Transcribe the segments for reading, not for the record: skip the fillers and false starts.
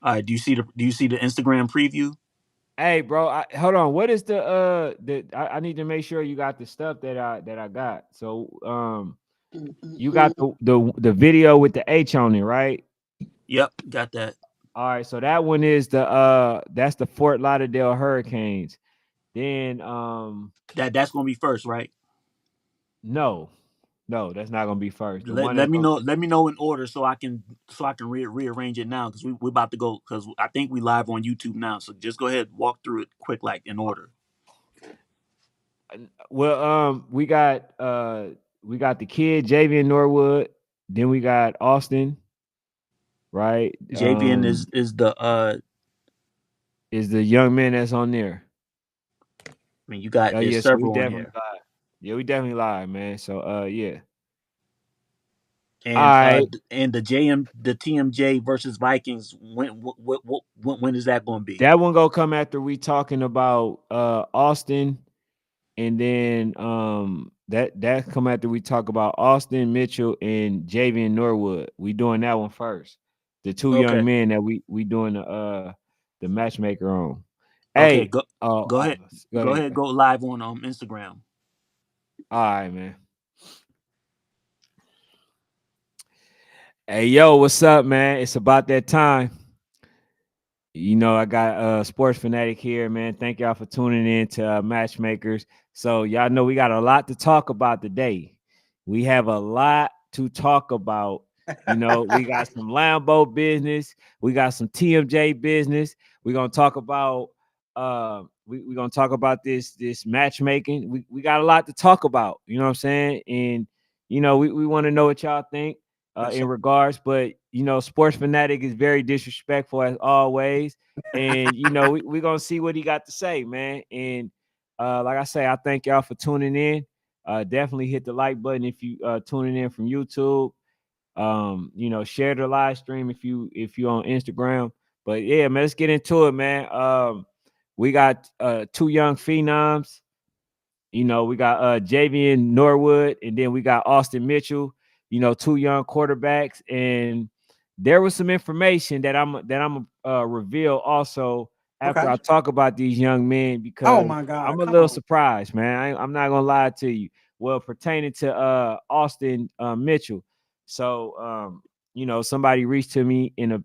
All right. Do you see the Instagram preview? Hey, bro, hold on. What is I need to make sure you got the stuff that I got. So, you got Mm-mm-mm. the video with the H on it, right? Yep, got that. All right, so that one is that's the Fort Lauderdale Hurricanes. Then That's gonna be first, right? no, no, that's not gonna be first. The Let, one let that's me gonna know. Let me know in order so I can rearrange it now because we about to go because I think we live on YouTube now. So just go ahead, walk through it quick, like in order. well, we got the kid Javian Norwood. Then we got Austin, right? JVN is the Is the young man that's on there. I mean you got Oh there's yeah, so we several on definitely here. live. Yeah, we definitely live, man. So yeah. All And right. the TMJ versus Vikings. When is that going to be? That one go come after we talking about Austin, and then that come after we talk about Austin Mitchell and Javian Norwood. We doing that one first. The two young Okay, men that we doing the matchmaker on. okay, Hey, go ahead, go go ahead. ahead, go live on Instagram. All right, man. Hey, yo, what's up, man? It's about that time. I got Sports Fanatic here, man. Thank y'all for tuning in to Matchmakers. So y'all know we got a lot to talk about today. We have a lot to talk about. We got some Lambo business. We got some TMJ business. We're gonna talk about we're gonna talk about this matchmaking. We got a lot to talk about, you know what I'm saying? And we want to know what y'all think Yes, sir. in regards, but Sports Fanatic is very disrespectful as always. And we're gonna see what he got to say, man. And like I say, I thank y'all for tuning in. Definitely hit the like button if you tuning in from YouTube. Share the live stream if you on Instagram. But yeah, man, let's get into it, man. We got two young phenoms. We got Javian Norwood, and then we got Austin Mitchell. Two young quarterbacks, and there was some information that I'm reveal also after Okay. I talk about these young men Oh because my God. I'm a Come little on. surprised, man. I'm not gonna lie to you. Well, pertaining to Austin Mitchell, so somebody reached to me in the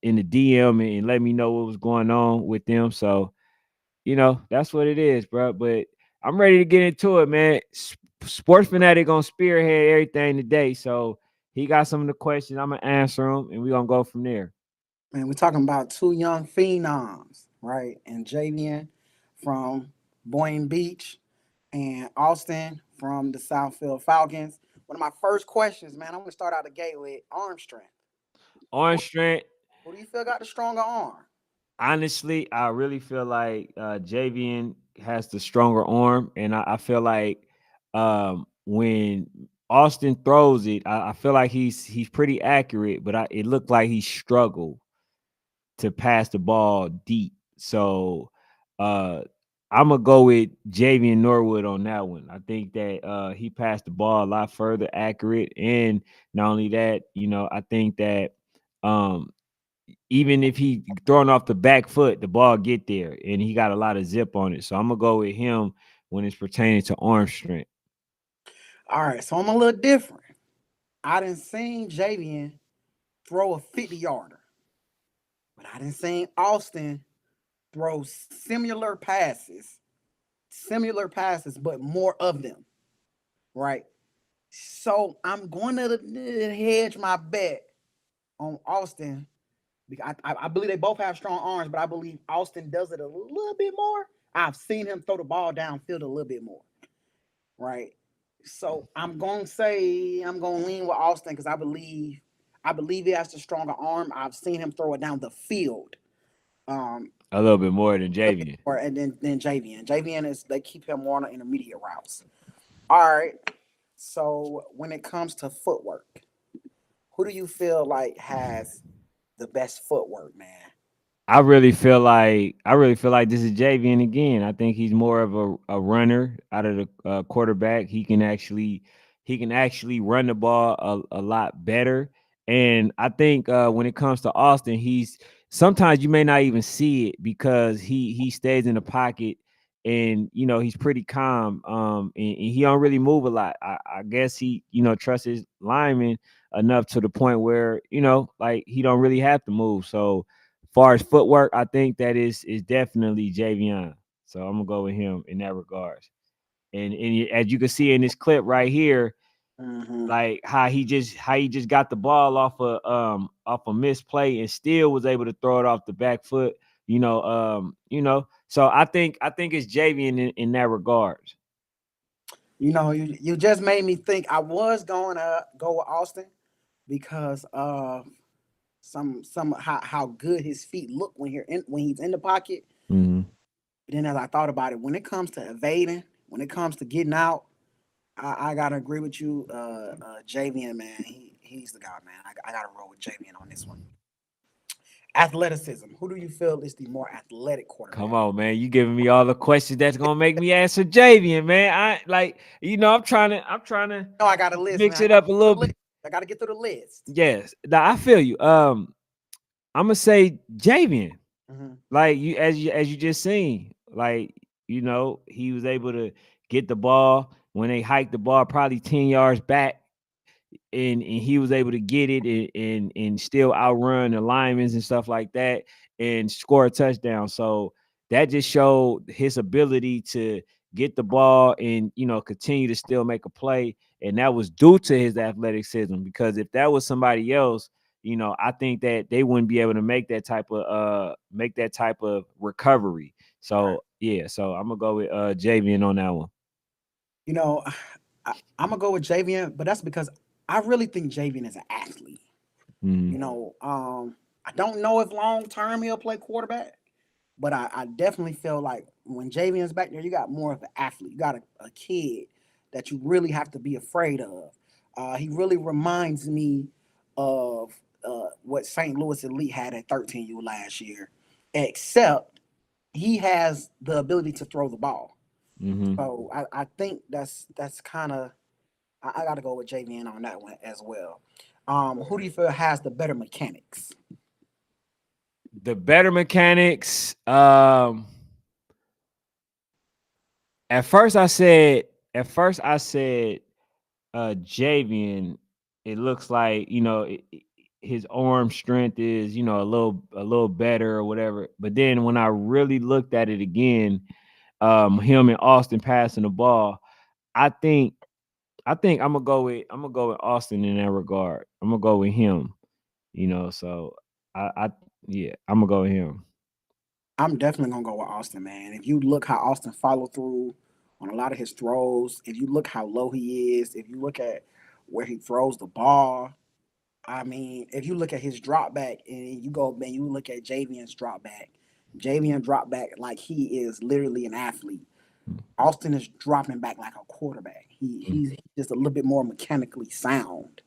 DM and let me know what was going on with them. So that's what it is, bro. But I'm ready to get into it, man. Sports Fanatic gonna spearhead everything today. So he got some of the questions. I'm gonna answer them, and we're gonna go from there. Man, we're talking about two young phenoms, right? And Javian from Boynton Beach and Austin from the Southfield Falcons. One of my first questions, man, I'm going to start out the gate with arm strength. Who, Orange Strength. who do you feel got the stronger arm? Honestly, I really feel like Javian has the stronger arm, and I feel like when Austin throws it, I feel like he's pretty accurate, but it looked like he struggled to pass the ball deep. So uh I'm gonna go with Javian Norwood on that one. I think that he passed the ball a lot further accurate, and not only that, I think that um even if he thrown off the back foot, the ball get there, and he got a lot of zip on it. So I'm gonna go with him when it's pertaining to arm strength. All right, so I'm a little different. I didn't see Javian throw a 50 yarder, but I didn't see Austin throw similar passes, but more of them, right? So I'm going to hedge my bet on Austin because I believe they both have strong arms, but I believe Austin does it a little bit more. I've seen him throw the ball downfield a little bit more, right? So I'm going to say I'm going to lean with Austin because I believe he has the stronger arm. I've seen him throw it down the field. Um, A little bit more than Javian. or and then Javian. Javian is they keep him more on the intermediate routes. All right. So when it comes to footwork, who do you feel like has the best footwork, man? I really feel like this is Javian again. I think he's more of a runner out of the quarterback. He can actually run the ball a lot better, And I think when it comes to Austin, he's sometimes you may not even see it because he stays in the pocket and he's pretty calm. And he don't really move a lot. I guess he trusts his lineman enough to the point where like he don't really have to move. So far as footwork, I think that is definitely Javion. So I'm gonna go with him in that regards. And as you can see in this clip right here, Mm-hmm. like how he just got the ball off a misplay and still was able to throw it off the back foot. So I think it's Javian in that regards. You just made me think. I was going to go with Austin because some how good his feet look when he's in the pocket. Mm-hmm. But then as I thought about it, when it comes to evading, when it comes to getting out, I gotta agree with you, Javian, man. He's the guy, man. I gotta roll with Javian on this one. Athleticism. Who do you feel is the more athletic Come quarterback? on, man. You giving me all the questions that's gonna make me answer Javian, man. I like, I'm trying to No, I got a list, man. mix I it got up a to the little list. bit. I got to get through the list. Yes. Now I feel you. I'm gonna say Javian. Mm-hmm. Like as you just seen, like he was able to get the ball when they hiked the ball probably 10 yards back, and he was able to get it and still outrun the linemen and stuff like that and score a touchdown. So that just showed his ability to get the ball and continue to still make a play, and that was due to his athleticism. Because if that was somebody else, I think that they wouldn't be able to make that type of recovery. Right. So yeah, so I'm gonna go with Javian on that one. You know, I'm gonna go with Javian, but that's because I really think Javian is an athlete. Mhm. You know, I don't know if long term he'll play quarterback, but I definitely feel like when Javian's back there, you got more of an athlete. You got a kid that you really have to be afraid of. He really reminds me of what St. Louis Elite had at 13U last year, except he has the ability to throw the ball. Mhm. So I think that's kind of I got to go with JVN on that one as well. Who do you feel has the better mechanics? The better mechanics. At first I said, Javian. It looks like his arm strength is a little better or whatever. But then when I really looked at it again, him and Austin passing the ball, I think I'm gonna go with Austin in that regard. I'm gonna go with him. So I yeah, I'm gonna go with him. I'm definitely gonna go with Austin, man. If you look how Austin followed through on a lot of his throws, if you look how low he is, if you look at where he throws the ball, I mean, if you look at his drop back and you go, man, you look at Javian's drop back. Javian drop back like he is literally an athlete. Austin is dropping back like a quarterback. He's just a little bit more mechanically sound.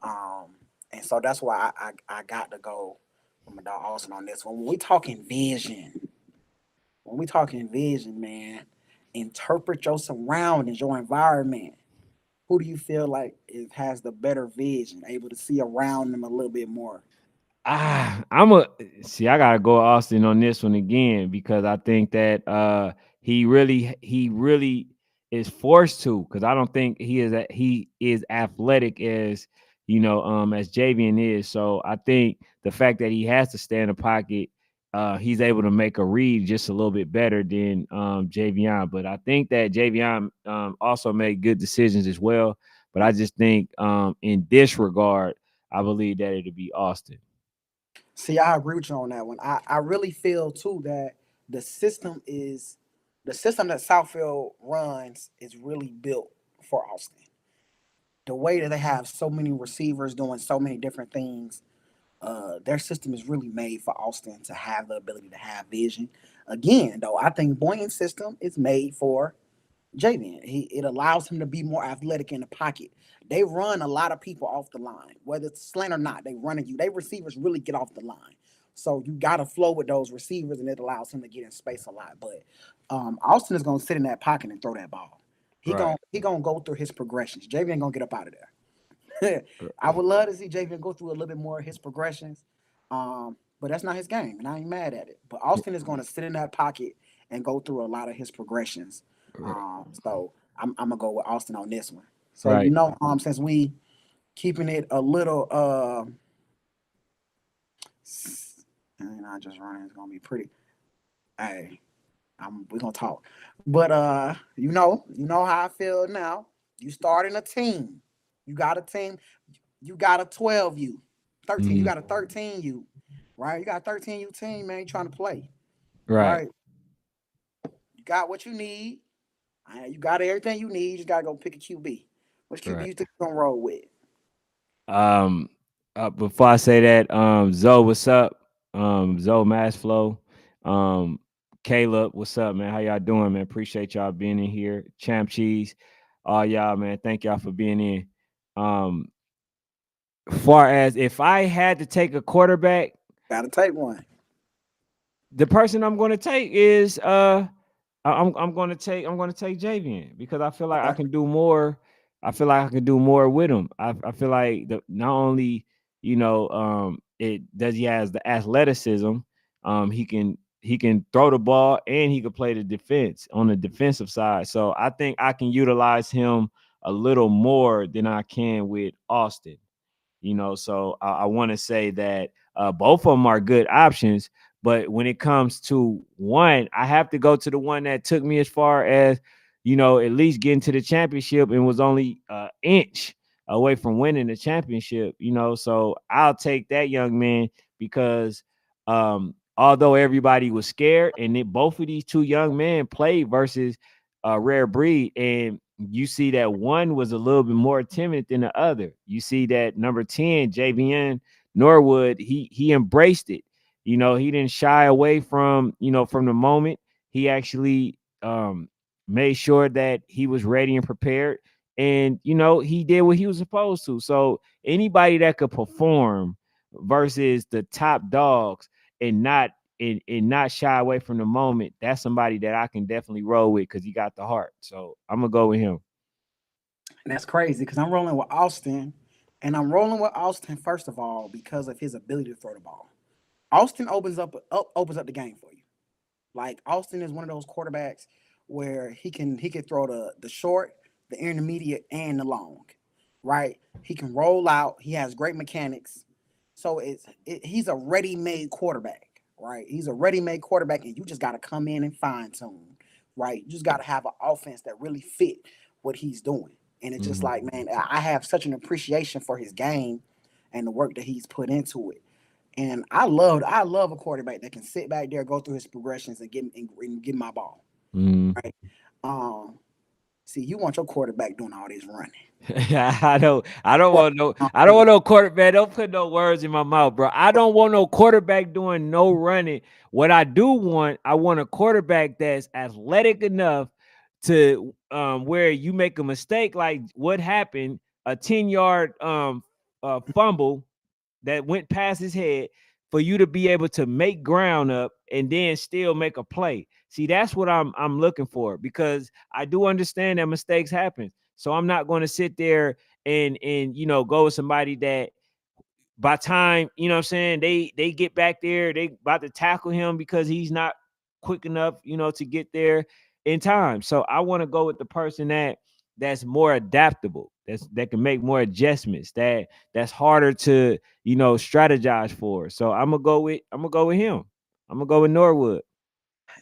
Um, and so that's why I got to go with my dog Austin on this one. When we talking vision, man, interpret your surroundings, your environment. Who do you feel like has the better vision, able to see around them a little bit more? I'm a see. I gotta go Austin on this one again because I think that he really is forced to, because I don't think he is athletic as Javian is. So I think the fact that he has to stay in the pocket, he's able to make a read just a little bit better than Javion. But I think that Javion also made good decisions as well. But I just think in this regard, I believe that it'll be Austin. See, I agree with you on that one. I really feel too that the system is the system that Southfield runs is really built for Austin. The way that they have so many receivers doing so many different things, their system is really made for Austin to have the ability to have vision. Again, though, I think Boyan's system is made for Javian. It allows him to be more athletic in the pocket. They run a lot of people off the line, whether it's slant or not. They run at you. They receivers really get off the line, so you got to flow with those receivers, and it allows him to get in space a lot. But Austin is gonna sit in that pocket and throw that ball. He Right. gonna he gonna go through his progressions. Javian gonna get up out of there. I would love to see Javian go through a little bit more of his progressions. But that's not his game, and I ain't mad at it. But Austin is going to sit in that pocket and go through a lot of his progressions. So I'm gonna go with Austin on this one. So Right. since we keeping it a little and I just running, it's gonna be pretty. Hey, we're gonna talk. But you know how I feel now. You starting a team. You got a team. You got a 12U. 13. You Mhm. got a 13U. Right? You got a 13U team, man. You trying to play. Right. Right. You got what you need. You got everything you need. You just gotta go pick a QB. Which QB Right. you think you gonna roll with? Um, before I say that, Zoe, what's up? Zoe Massflow, Caleb, what's up, man? How y'all doing, man? Appreciate y'all being in here. Champ Cheese, all y'all, man. Thank y'all for being in. Um, far as if I had to take a quarterback, Gotta take one. the person I'm going to take is I'm going to take Javian because I feel like I Okay. can do more. I feel like I can do more with him. I feel like not only it does he has the athleticism, he can throw the ball and he can play the defense on the defensive side. So I think I can utilize him a little more than I can with Austin. So I want to say that both of them are good options, but when it comes to one, I have to go to the one that took me as far as at least getting to the championship and was only an inch away from winning the championship. So I'll take that young man because although everybody was scared, and both of these two young men played versus a rare breed, and you see that one was a little bit more timid than the other. You see that number 10, JVN Norwood, he embraced it. He didn't shy away from the moment. He actually made sure that he was ready and prepared. And he did what he was supposed to. So anybody that could perform versus the top dogs and not shy away from the moment, that's somebody that I can definitely roll with because he got the heart. So I'm gonna go with him. And that's crazy because I'm rolling with Austin. And I'm rolling with Austin, first of all, because of his ability to throw the ball. Austin opens up the game for you. Like Austin is one of those quarterbacks where he can throw the short, the intermediate, and the long. Right? He can roll out. He has great mechanics. So he's a ready-made quarterback. Right? He's a ready-made quarterback, and you just got to come in and fine tune. Right? You just got to have an offense that really fit what he's doing. And it's just Mhm. like, man, I have such an appreciation for his game and the work that he's put into it. And I love a quarterback that can sit back there, go through his progressions, and give my ball. Mhm. Right. Um. See, you want your quarterback doing all this running. I don't Or, want no I don't want no quarterback. Don't put no words in my mouth, bro. I don't want no quarterback doing no running. What I want a quarterback that's athletic enough to where you make a mistake, like what happened, a 10-yard fumble that went past his head, for you to be able to make ground up and then still make a play. See, that's what I'm looking for, because I do understand that mistakes happen. So I'm not going to sit there and go with somebody that by time, what I'm saying, they get back there, they about to tackle him because he's not quick enough, to get there in time. So I want to go with the person that's more adaptable, that can make more adjustments, that's harder to, strategize for. So I'm gonna go with him. I'm gonna go with Norwood.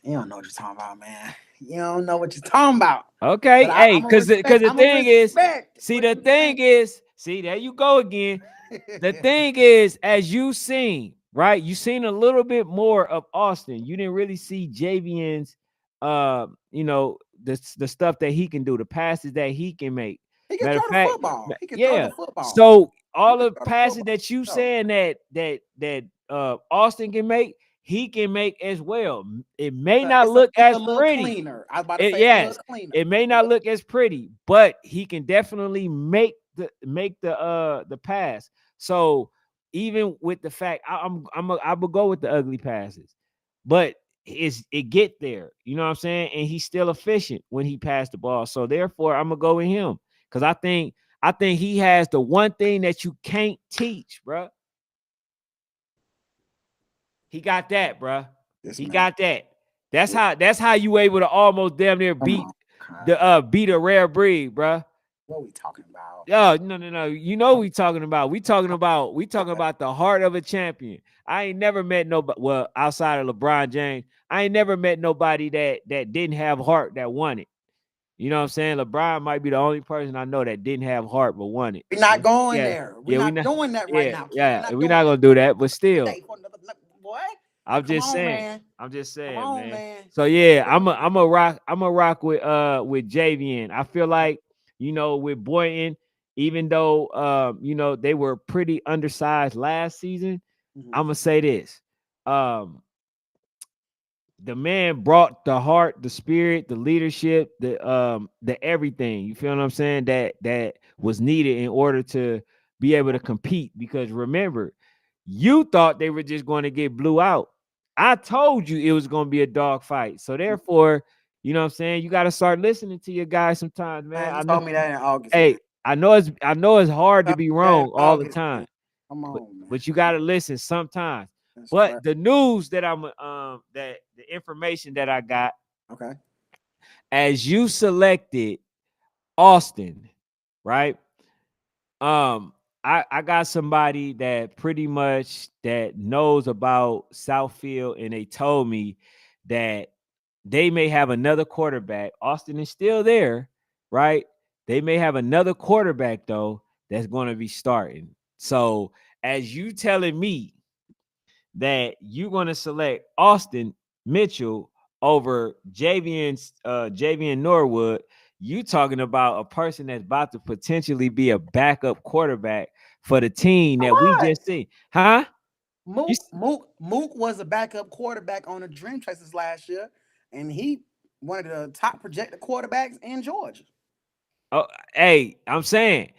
you don't know what you're talking about, man. You don't know what you're talking about. Okay, But hey, I'm gonna because respect. the I'm gonna thing is, respect see, what the you thing think. is, see, there you go again. The thing is, as you seen, right? You seen a little bit more of Austin. You didn't really see Javian's, the stuff that he can do, the passes that he can make. He can Matter of throw the fact, football. He can throw the yeah. football. So He all can the throw the passes football. that you No. saying that Austin can make, he can make as well. It may not look It's a as little pretty. cleaner. I was about to say it's a little Yes, cleaner. it may not look as pretty, but he can definitely make the pass. So even with the fact, I will go with the ugly passes, but it get there. You know what I'm saying? And he's still efficient when he passed the ball. So therefore, I'm gonna go with him because I I think he has the one thing that you can't teach, bro. He got that, bro. This He man. got that. That's how you able to almost damn near Come beat on, beat a rare breed, bro. what we talking about? Oh, no. You know what we talking about. We talking about the heart of a champion. I ain't never met nobody, well, outside of LeBron James, I ain't never met nobody that didn't have heart that won it. You know what I'm saying? LeBron might be the only person I know that didn't have heart but won it. We're not going Yeah. there. We're Yeah, we not not. doing that right Yeah, now, kid. We're yeah. not We're doing not that. gonna do that, but still. Boy, I'm come just on, saying. man. I'm just Come saying, on, man. man. So yeah, I'm a rock with JVN. I feel like, with Boynton, even though they were pretty undersized last season, I'm gonna say this. The man brought the heart, the spirit, the leadership, the everything. You feel what I'm saying? That was needed in order to be able to compete. Because remember, you thought they were just going to get blew out. I told you it was going to be a dog fight. So therefore, you know what I'm saying? You got to start listening to your guys sometimes, man. Man, I you know. told me that in August, man. Hey, I know it's hard to be That in wrong all the August, time, man. Come on, man. but you got to listen sometimes. That's But trash. the news that that the information that I got, Okay. as you selected Austin, right? I got somebody that pretty much that knows about Southfield, and they told me that they may have another quarterback. Austin is still there, right? They may have another quarterback though that's going to be starting. So as you telling me that you're going to select Austin Mitchell over Javian Norwood, you talking about a person that's about to potentially be a backup quarterback for the team All that we right. just seen. Huh? Mook was a backup quarterback on the Dream Chasers last year, and he one of the top projected quarterbacks in Georgia. Oh, hey, I'm saying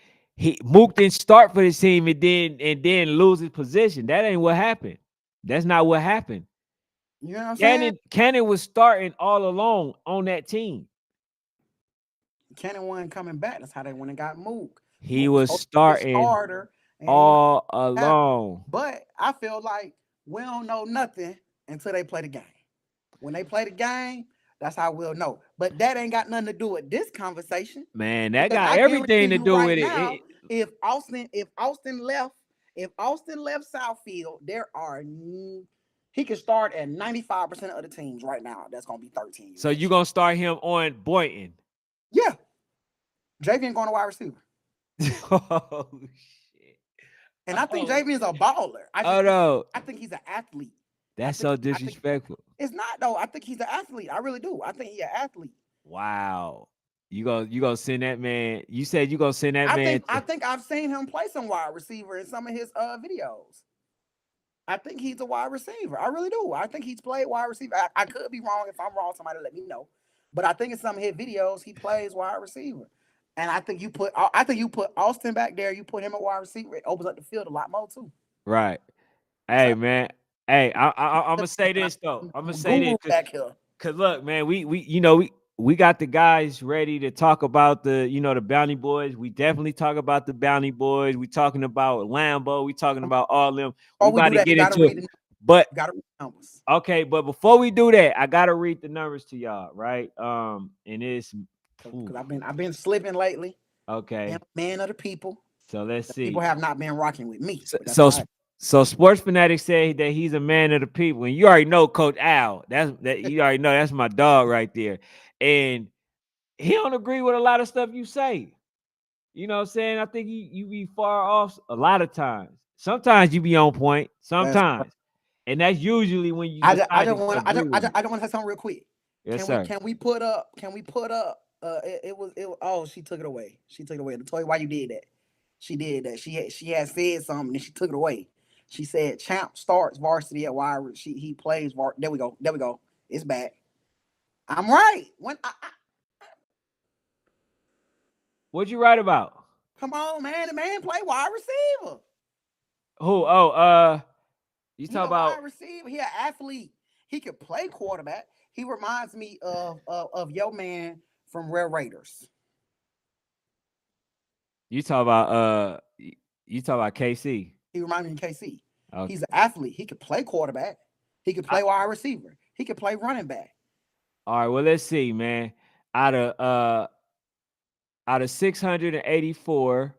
Mook didn't start for this team and then lose his position. That ain't what happened. That's not what happened. You know what I'm saying? Cannon was starting all along on that team. Cannon wasn't coming back. That's how they went and got Mook. He Mook was was supposed to be a starting starter, and he went all out. along. But I feel like we don't know nothing until they play the game. When they play the game, that's how we'll know. But that ain't got nothing to do with this conversation. Man, that Because got I everything guarantee to you do right with it. now, if Austin left Southfield, he could start at 95% of the teams right now. That's gonna be 13 years. So you gonna start him on Boynton? Yeah. Javian going to wide receiver. Oh shit! And I think Oh Javian's a shit! baller. Oh no, I think he's an athlete. that's so disrespectful. It's not though. I think he's an athlete. I really do. I think he's an athlete. Wow. You gonna send that man? You said you gonna send that man I to, think I've seen him play some wide receiver in some of his videos. I think he's a wide receiver. I really do. I think he's played wide receiver. I could be wrong. If I'm wrong, somebody let me know. But I think in some of his videos, he plays wide receiver. And I think you put Austin back there. You put him at wide receiver. It opens up the field a lot more too. right. So Hey man. Hey, I'm gonna say this though. I'm I'm gonna a say this guru back here. cause look, man, we got the guys ready to talk about the Bounty Boys. We definitely talk about the Bounty Boys. We talking about Lambo. We talking about all them. We Before we about do to that, you get got to into it. read the But numbers. okay, but before we do that, I gotta read the numbers to y'all, right? And it's Because I've been slipping lately. Being okay. a man of the people. So let's The see. people have not been rocking with me. So, But that's so all right. so sports fanatics say that he's a man of the people, and you already know Coach Al. That you already know that's my dog right there, and he don't agree with a lot of stuff you say. You know what I'm saying? I think you be far off a lot of times. Sometimes you be on point. That's Sometimes, and that's usually when you I decide just to want agree with me. I just want to say something real quick. Yes, sir. Can we put up oh, she took it away. She took it away. Tell you why you did that. She did that. She had said something and she took it away. She said Champ starts varsity at wide. He plays there we go. There we go. It's back. I'm right. What'd you write about? Come on, man. The man play wide receiver. Who? Oh, you He talk a wide about receiver. He an athlete. He could play quarterback. He reminds me of your man from Rare Raiders. You talk about you talk about KC. He reminds me of KC. Okay. He's an athlete. He could play quarterback. He could play wide receiver. He could play running back. All right, well, let's see, man. Out of out of 684,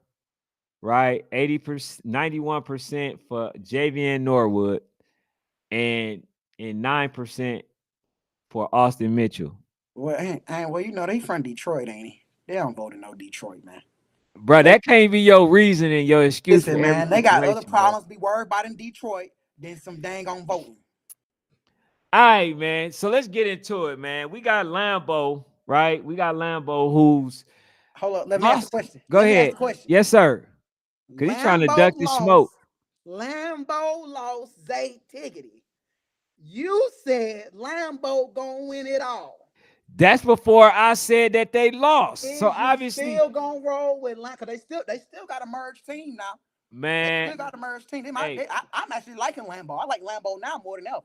right? 80%, 91% for Javian Norwood, and 9% for Austin Mitchell. Well, well, you know they from Detroit, ain't he? They don't vote in no Detroit, man. Bro, They that can't be your reason and your excuse for listen, every man. They got other situation, bro. problems to be worried about in Detroit than some dang on voting. All right, man. So let's get into it, man. We got Lambo, right? We got Lambo who's Hold up. Let me ask the question. Go ahead. Yes, sir. Because he's trying to duck the smoke. Lambo lost Zay Tiggity. You said Lambo gonna win it all. That's before I said that they lost. Is so you obviously still gonna roll with Lambo? Cause they still got a merged team now. Man, They still got a merged team. I'm actually liking Lambo. I like Lambo now more than ever.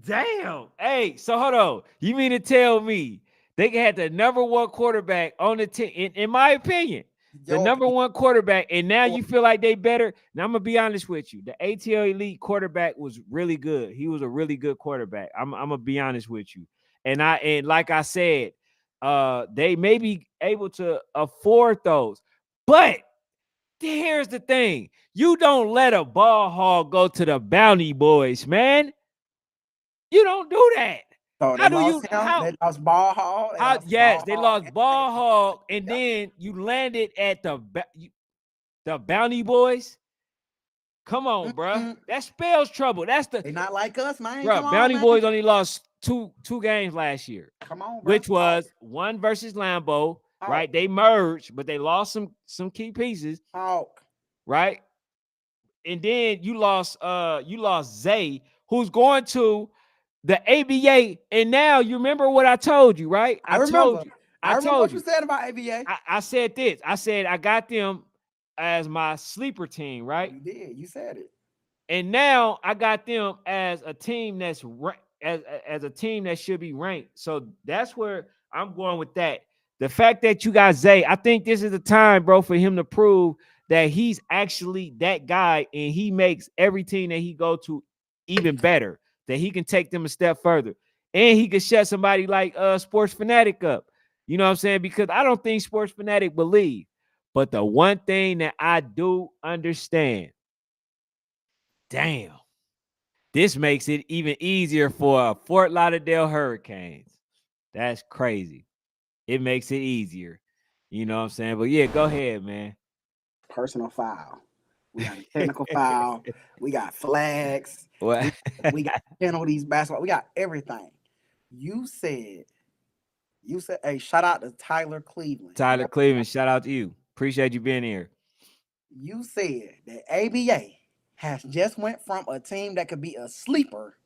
Damn. Hey, so hold on. You mean to tell me they had the number one quarterback on the team? In my opinion, the number one quarterback, and now you feel like they better. Now I'm gonna be honest with you. The ATL Elite quarterback was really good. He was a really good quarterback. I'm gonna be honest with you. And like I said, they may be able to afford those, but here's the thing: you don't let a ball hog go to the Bounty Boys, man. You don't do that. So How do you? How? They lost Ball Hall. Yes, they lost Ball Hog, and then you landed at the Bounty Boys. Come on, bro. That spells trouble. That's they not like us, man. Bro, Bounty Boys only lost two games last year. Come on, bro. Which was one versus Lambo, right? They merged, but they lost some key pieces. Right? And then you lost Zay, who's going to the ABA. And now you remember what I told you, right? I remember what you said about ABA. I said this. I said I got them as my sleeper team, right? You did. You said it. And now I got them as a team that's as a team that should be ranked. So that's where I'm going with that. The fact that you got Zay, I think this is the time, bro, for him to prove that he's actually that guy, and he makes every team that he go to even better, that he can take them a step further. And he could shut somebody like Sports Fanatic up. You know what I'm saying? Because I don't think Sports Fanatic believe. But the one thing that I do understand, damn, this makes it even easier for Fort Lauderdale Hurricanes. That's crazy. It makes it easier. You know what I'm saying? But yeah, go ahead, man. Personal foul. We got a technical foul. We got flags. We got penalties, basketball. We got everything. You said, hey, shout out to Tyler Cleveland. Tyler Cleveland, shout out to you. Appreciate you being here. You said that ABA has just went from a team that could be a sleeper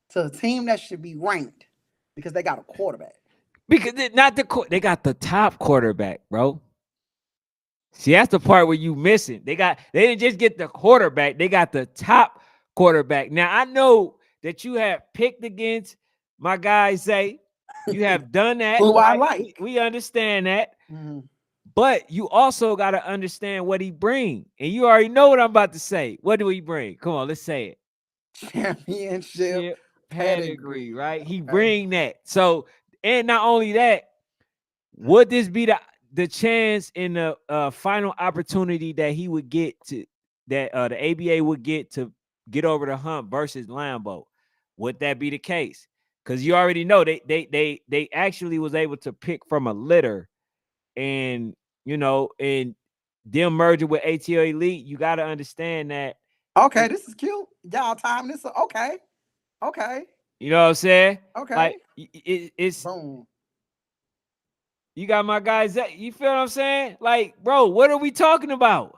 to a team that should be ranked because they got a quarterback. Because they got the top quarterback, bro. See, that's the part where you missing. They didn't just get the quarterback, they got the top quarterback. Now I know that you have picked against my guy Zay. You have done that. Who I like. We understand that. Mm-hmm. But you also got to understand what he brings. And you already know what I'm about to say. What do he bring? Come on, let's say it. Championship pedigree, right? He bring that. So, and not only that, would this be the chance in the final opportunity that he would get to, that the ABA would get to get over the hump versus Lambo? Would that be the case? Because you already know they actually was able to pick from a litter, and you know, and them merging with ATL Elite, you got to understand that. Okay, this is cute. Y'all time this. Okay. You know what I'm saying? Okay. Like it's boom. You got my guys. You feel what I'm saying? Like, bro, what are we talking about?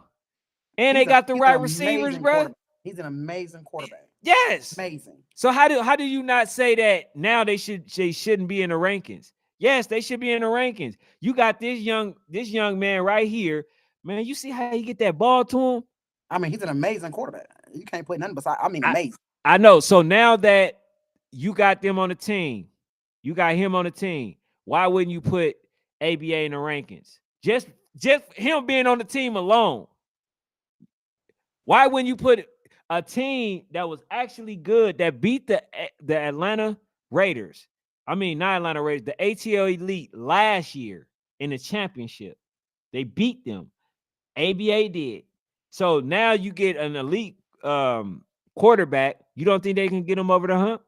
And they got the right receivers, bro. He's an amazing quarterback. Yes, amazing. So how do you not say that now they shouldn't be in the rankings? Yes, they should be in the rankings. You got this young man right here, man. You see how you get that ball to him? I mean, he's an amazing quarterback. You can't put nothing beside. I mean, amazing. I know. So now that you got them on the team, you got him on the team. Why wouldn't you put ABA in the rankings? Just just him being on the team alone. Why wouldn't you put a team that was actually good that beat the Atlanta Raiders? I mean, not Atlanta Raiders, the ATL Elite last year in the championship. They beat them. ABA did. So now you get an elite quarterback. You don't think they can get him over the hump?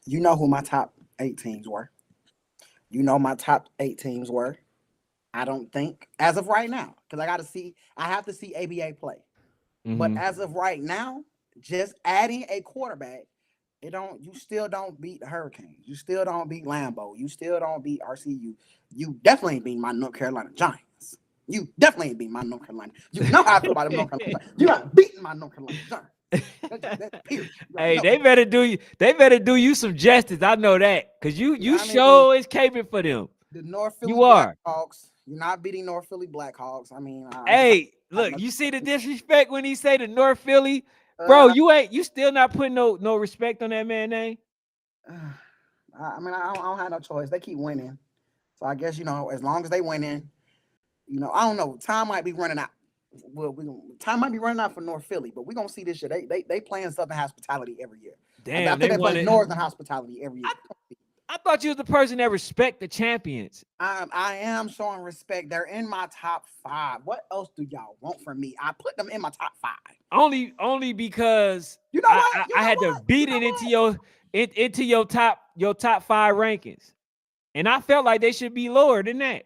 You know who my top 8 teams were. You know my top 8 teams were. I don't think as of right now, because I have to see ABA play. But as of right now, just adding a quarterback, you still don't beat the Hurricanes. You still don't beat Lambo. You still don't beat RCU. You definitely ain't beat my North Carolina Giants. You definitely ain't beat my North Carolina. You know how I feel about them North Carolina Giants. You not beating my North Carolina Giants. That's period. Hey, they better do you. They better do you some justice. I know that because you I mean, show is caping for them. the North Philly You are. Blackhawks. You're not beating North Philly Blackhawks. I mean, Hey, look, you see the disrespect when he say the North Philly, bro. You still not putting no respect on that man name. I don't have no choice. They keep winning, so I guess as long as they winning, I don't know. Time might be running out. Well, time might be running out for North Philly, but we're gonna see this year. They playing Southern Hospitality every year. Damn, I think they play it. Northern Hospitality every year. I thought you was the person that respect the champions. I am showing respect. They're in my top 5. What else do y'all want from me? I put them in my top 5. Only because I had to beat it into your top 5 rankings, and I felt like they should be lower than that.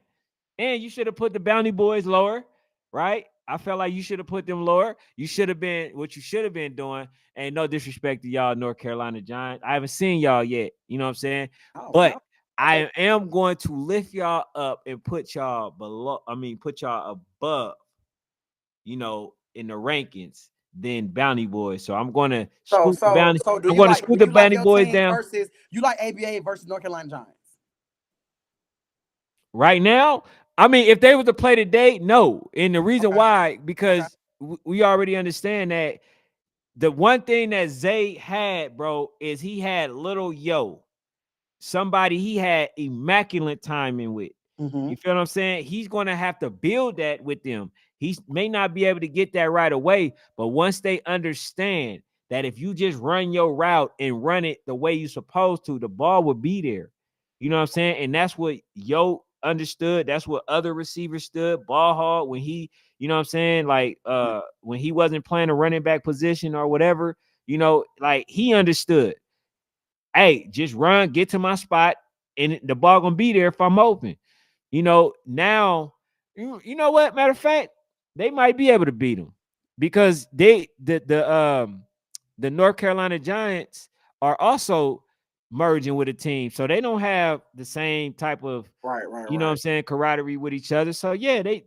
And you should have put the Bounty Boys lower, right? I felt like you should have put them lower. You should have been what you should have been doing. And no disrespect to y'all, North Carolina Giants. I haven't seen y'all yet. You know what I'm saying? But I am going to lift y'all up and put y'all below. I mean, put y'all above, in the rankings than Bounty Boys. So I'm going to scoot the Bounty. I'm going to scoot the Bounty Boys down. You like ABA versus North Carolina Giants? Right now, I mean, if they were to play today, no. And the reason why, because we already understand that the one thing that Zay had, bro, is he had little somebody he had immaculate timing with. You feel what I'm saying? He's going to have to build that with them. He may not be able to get that right away, but once they understand that if you just run your route and run it the way you're supposed to, the ball will be there. You know what I'm saying? And that's what understood. That's what other receivers stood. Ball hog when he, you know what I'm saying? Like when he wasn't playing a running back position or whatever, like he understood. Hey, just run, get to my spot, and the ball gonna be there if I'm open. Now, you know what? Matter of fact, they might be able to beat them because the North Carolina Giants are also merging with a team, so they don't have the same type of what I'm saying, camaraderie with each other. So yeah, they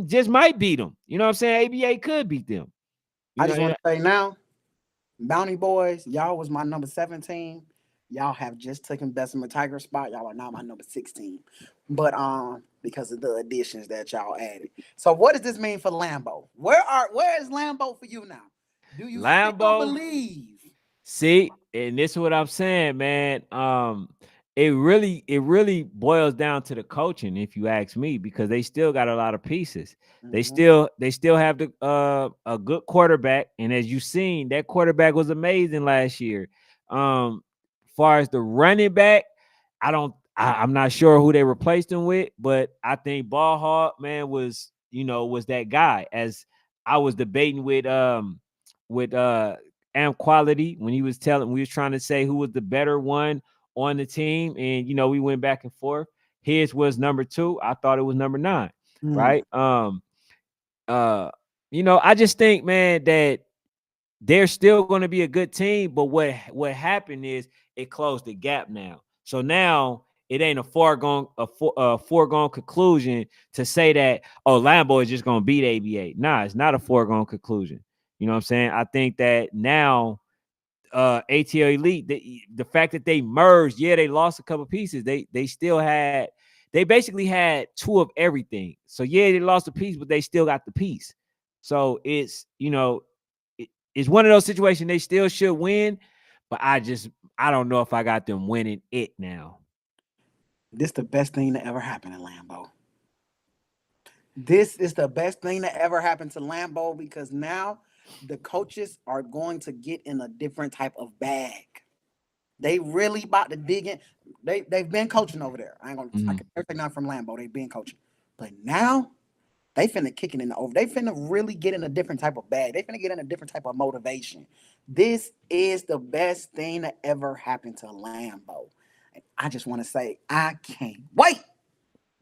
just might beat them. You know what I'm saying? ABA could beat them. I just want to say now, Bounty Boys, y'all was my number 17. Y'all have just taken Bessemer Tiger spot. Y'all are now my number 16. But because of the additions that y'all added. So what does this mean for Lambo? Where is Lambo for you now? Do you still believe? See, and this is what I'm saying, man. It really boils down to the coaching, if you ask me, because they still got a lot of pieces. They still have a good quarterback, and as you've seen, that quarterback was amazing last year. Far as the running back, I'm not sure who they replaced him with, but I think Ball Hog, man, was that guy. As I was debating with Am Quality when we was trying to say who was the better one on the team, and we went back and forth. His was number 2. I thought it was number 9, right? I just think, man, that they're still going to be a good team, but what happened is it closed the gap now. So now it ain't a foregone conclusion to say that Lambo is just going to beat ABA. Nah, it's not a foregone conclusion. You know what I'm saying? I think that now ATL Elite, the fact that they merged, they lost a couple pieces. They basically had 2 of everything. So they lost a piece, but they still got the piece. So it's it's one of those situations they still should win, but I don't know if I got them winning it now. This the best thing that ever happened in Lambo. This is the best thing that ever happened to Lambo because now the coaches are going to get in a different type of bag. They really about to dig in. They've been coaching over there. I can never take nothing from Lambo. They've been coaching, but now they finna kicking in the over. They finna really get in a different type of bag. They finna get in a different type of motivation. This is the best thing that ever happened to Lambo. And I just want to say I can't wait.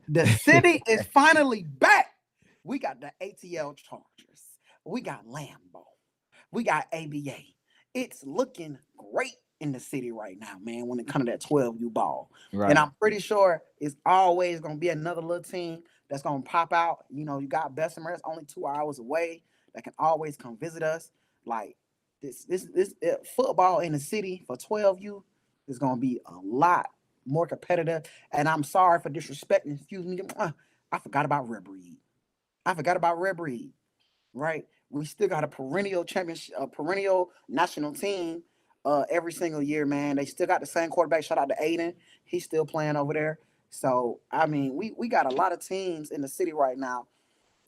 The city is finally back. We got the ATL Chargers. We got Lambo. We got ABA. It's looking great in the city right now, man, when it comes to that 12U ball. Right. And I'm pretty sure it's always going to be another little team that's going to pop out. You know, you got Bessemer, that's only 2 hours away, that can always come visit us. Like, this football in the city for 12U is going to be a lot more competitive. And I'm sorry for disrespecting, excuse me, I forgot about Red Breed. I forgot about Red Breed, right? We still got a perennial championship, a perennial national team every single year, man. They still got the same quarterback. Shout out to Aiden. He's still playing over there. So, I mean, we got a lot of teams in the city right now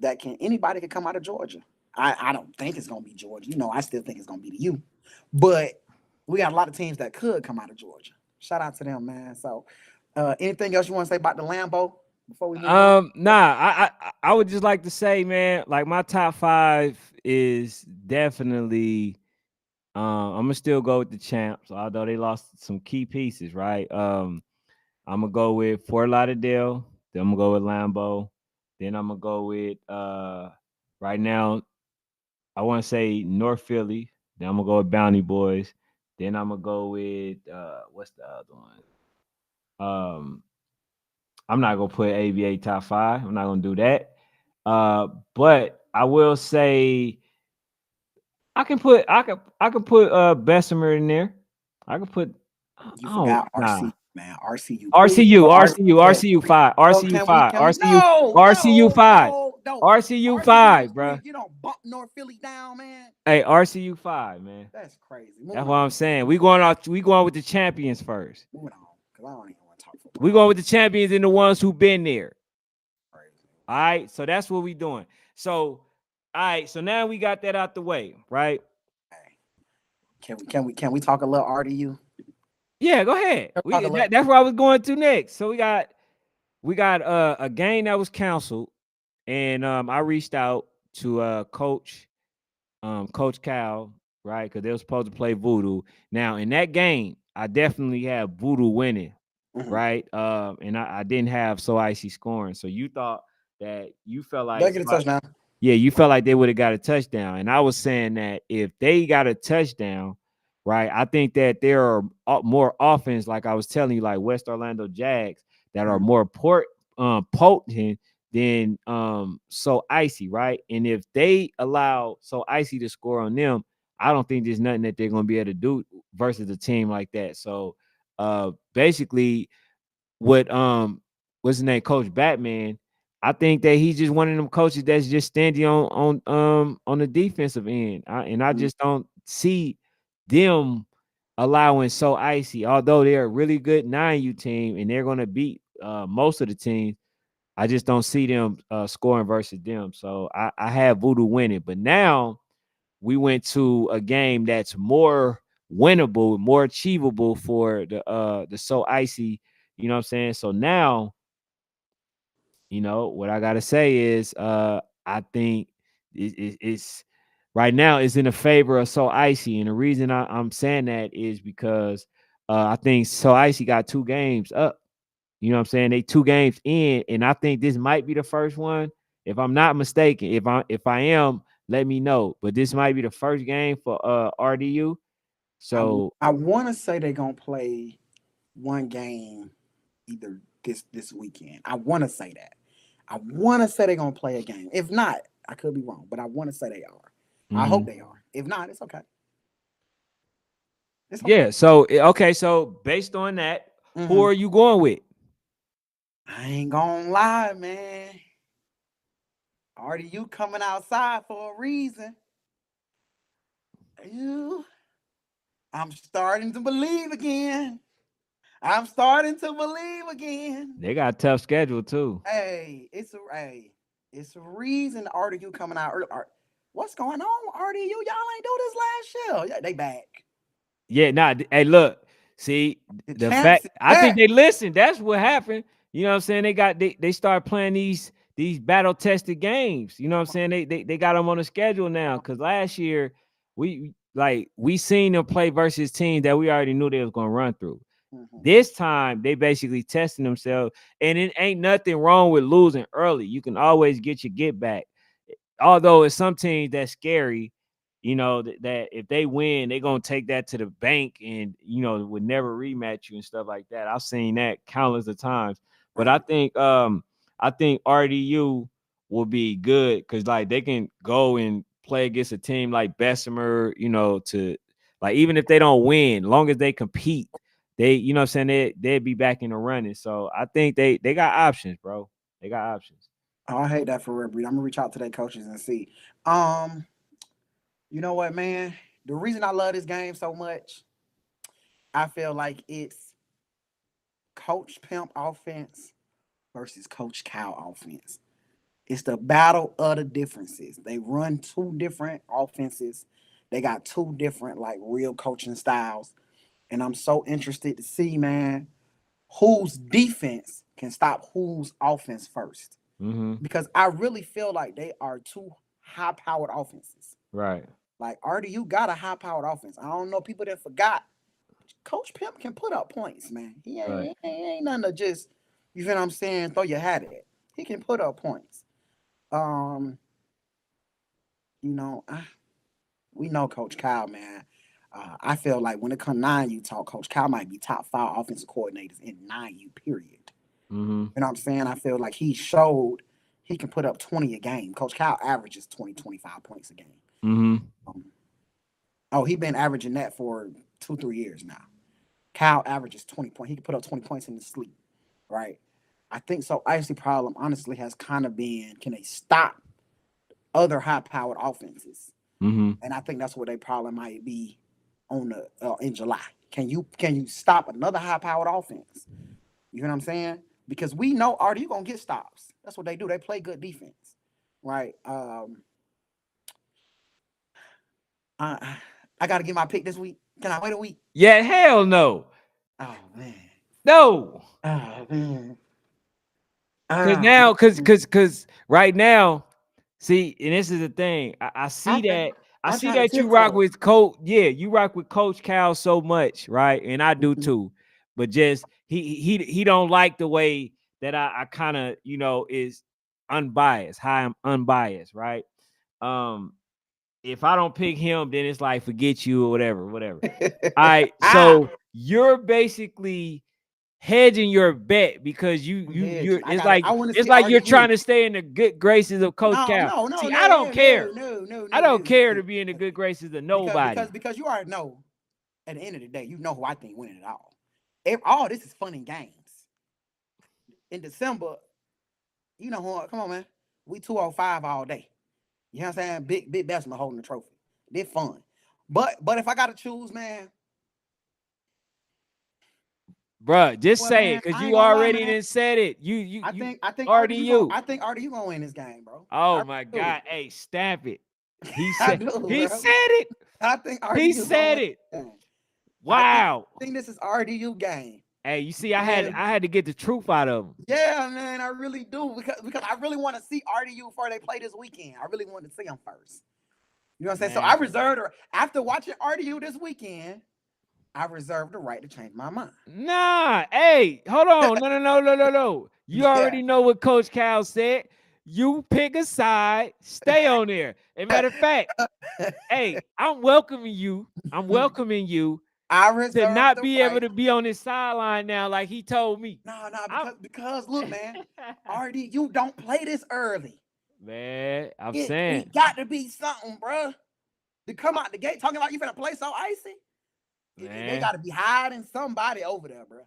that anybody can come out of Georgia. I don't think it's gonna be Georgia. You know, I still think it's gonna be the U. But we got a lot of teams that could come out of Georgia. Shout out to them, man. So anything else you want to say about the Lambo before we move on? I would just like to say, man, like my top 5 is definitely I'm gonna still go with the champs, although they lost some key pieces, right? I'm gonna go with Fort Lauderdale, then I'm gonna go with Lambo, then I'm gonna go with right now I want to say North Philly, then I'm gonna go with Bounty Boys, then I'm gonna go with what's the other one? Um I'm not gonna put ABA top 5. I'm not gonna do that. But I will say I can put Bessemer in there. I can put You oh forgot nah. RC, man. RCU. Please RCU, put RCU, RCU. RCU 5, Oh, RCU can we? 5, Can we? RCU, No, RCU no, 5, no, no. RCU RCU 5, is three. bruh. You don't bump North Philly down, man. Hey, RCU 5, man. That's crazy. That's Moving what on. I'm saying. We going with the champions first. Moving on. Because I don't even want to talk We football. going with the champions and the ones who been there. Crazy. All right. So that's what we doing. So all right. So now we got that out the way, right? Hey, can we talk a little RDU? Yeah, go ahead. Talk a little. That's where I was going to next. So we got a game that was canceled, and I reached out to Coach Cal, right? Because they were supposed to play Voodoo. Now in that game, I definitely had Voodoo winning, Mhm. right? And I didn't have So Icy scoring. So you thought that you felt They like get a touchdown. yeah, you felt like they would have got a touchdown. And I was saying that if they got a touchdown, right, I think that there are more offense, like I was telling you, like West Orlando Jags, that are Mhm. more potent than So Icy, right? And if they allow So Icy to score on them, I don't think there's nothing that they're going to be able to do versus a team like that. So basically, what what's his name, Coach Batman. I think that he's just one of them coaches that's just standing on the defensive end. I Mhm. just don't see them allowing So Icy, although they're a really good 9U team and they're gonna beat most of the teams. I just don't see them scoring versus them. So I have Voodoo winning. But now we went to a game that's more winnable, more achievable for the So Icy. You know what I'm saying? So now, what I gotta say is I think it's right now it's in the favor of So Icy. And the reason I'm saying that is because I think So Icy got 2 games up. You know what I'm saying? They 2 games in, and I think this might be the first one. If I'm not mistaken, if I am, let me know. But this might be the first game for RDU. So I want to say they're gonna play one game either this weekend. I want to say that. I want to say they're gonna play a game. If not, I could be wrong, but I want to say they are. I hope they are. If not, it's okay. It's okay. yeah, so okay, so based on that, who Mhm. are you going with? I ain't gonna lie, man. Already you coming outside for a reason. Ew. I'm starting to believe again. I'm starting to believe again. They got a tough schedule too. Hey, it's a hey. It's a reason RDU coming out early. What's going on, RDU? Y'all ain't do this last year. Yeah, they back. Yeah, nah. Hey, look, see The the champs fact. is I think back. they listened. That's what happened. You know what I'm saying? They start playing these battle tested games. You know what I'm saying? They got them on the schedule now. Cause last year we seen them play versus teams that we already knew they was gonna run through. Mhm. This time they basically testing themselves, and it ain't nothing wrong with losing early. You can always get your get back. Although it's some teams that's scary, you know, that if they win, they're gonna take that to the bank and would never rematch you and stuff like that. I've seen that countless of times. But Right. I think RDU will be good because like they can go and play against a team like Bessemer, to like even if they don't win, long as they compete, they what I'm saying, they'd be back in the running. So I think they got options, bro. They got options. Oh, I hate that for real, Breed. I'm gonna reach out to their coaches and see. Um, you know what, man? The reason I love this game so much, I feel like it's Coach Pimp offense versus Coach Cal offense. It's the battle of the differences. They run two different offenses. They got two different like real coaching styles. And I'm so interested to see, man, whose defense can stop whose offense first. Mm-hmm. Because I really feel like they are two high-powered offenses. Right. Like RDU got a high-powered offense. I don't know people that forgot. Coach Pimp can put up points, man. He Right. ain't nothing to just, you feel what I'm saying, throw your hat at. He can put up points. Um, you know, we know Coach Kyle, man. I feel like when it comes 9U talk, Coach Kyle might be top 5 offensive coordinators in 9U, period. Mm-hmm. You know what I'm saying? I feel like he showed he can put up 20 a game. Coach Kyle averages 20, 25 points a game. Mm-hmm. Um, oh, he been averaging that for 2, 3 years now. Kyle averages 20 points. He can put up 20 points in his sleep, right? I think So Icy problem honestly has kind of been, can they stop other high-powered offenses? Mm-hmm. And I think that's what their problem might be on the in July. Can you stop another high-powered offense? You know what I'm saying? Because we know RDU gonna get stops. That's what they do. They play good defense, right? I I got to get my pick this week. Can I wait a week? Yeah, hell no. Oh man. No. Oh man. Cause Oh now, cause man. cause cause right now, see, and this is the thing. I I see think that. I I see try to that you rock tiptoe. with Coach. Yeah, you rock with Coach Cal so much, right? And I do Mhm. too. But just he don't like the way that I kind of is unbiased. How I'm unbiased, right? Um, if I don't pick him, then it's like forget you or whatever, whatever. All right, Ah, so you're basically hedging your bet because I'm hedging. I it's got it. like I want to it's see like you're RDU. trying to stay in the good graces of Coach No, Cal. no, no, See, no, I don't no, care. no, no, no, I no, don't no, care no. to be in the good graces of Because nobody. because because you already know at the end of the day, you know who I think winning it all. If all this is fun and games. In December, you know who? Come on, man. We 205 all day. You know what I'm saying? Big Bessemer holding the trophy. They're fun. But if I gotta choose, man, Bruh, just well, say it man, because I ain't you gonna lie, already man. didn't said it. You already you. I think RDU gonna win this game, bro. Oh I my do. God. Hey, stamp it. He I said do, he bro. said it. I think He RDU gonna said win it. this game. Wow. I think this is RDU game. Hey, you see, And I had to get the truth out of him. yeah, man, I really do because I really want to see RDU before they play this weekend. I really want to see them first. You know what I'm saying? So I Man. reserved after watching RDU this weekend. I reserved the right to change my mind. Nah, hey, hold on. No. You Yeah. already know what Coach Cal said. You pick a side, stay on there. And matter of fact, hey, I'm welcoming you. I'm welcoming you I to reserved not the be able right. to be on this sideline now, like he told me. No, I'm because look, man, RDU don't play this early. man, I'm It saying, got to be something, bro. To come out the gate talking about you finna play so icy. They man, got to be hiding somebody over there, bro.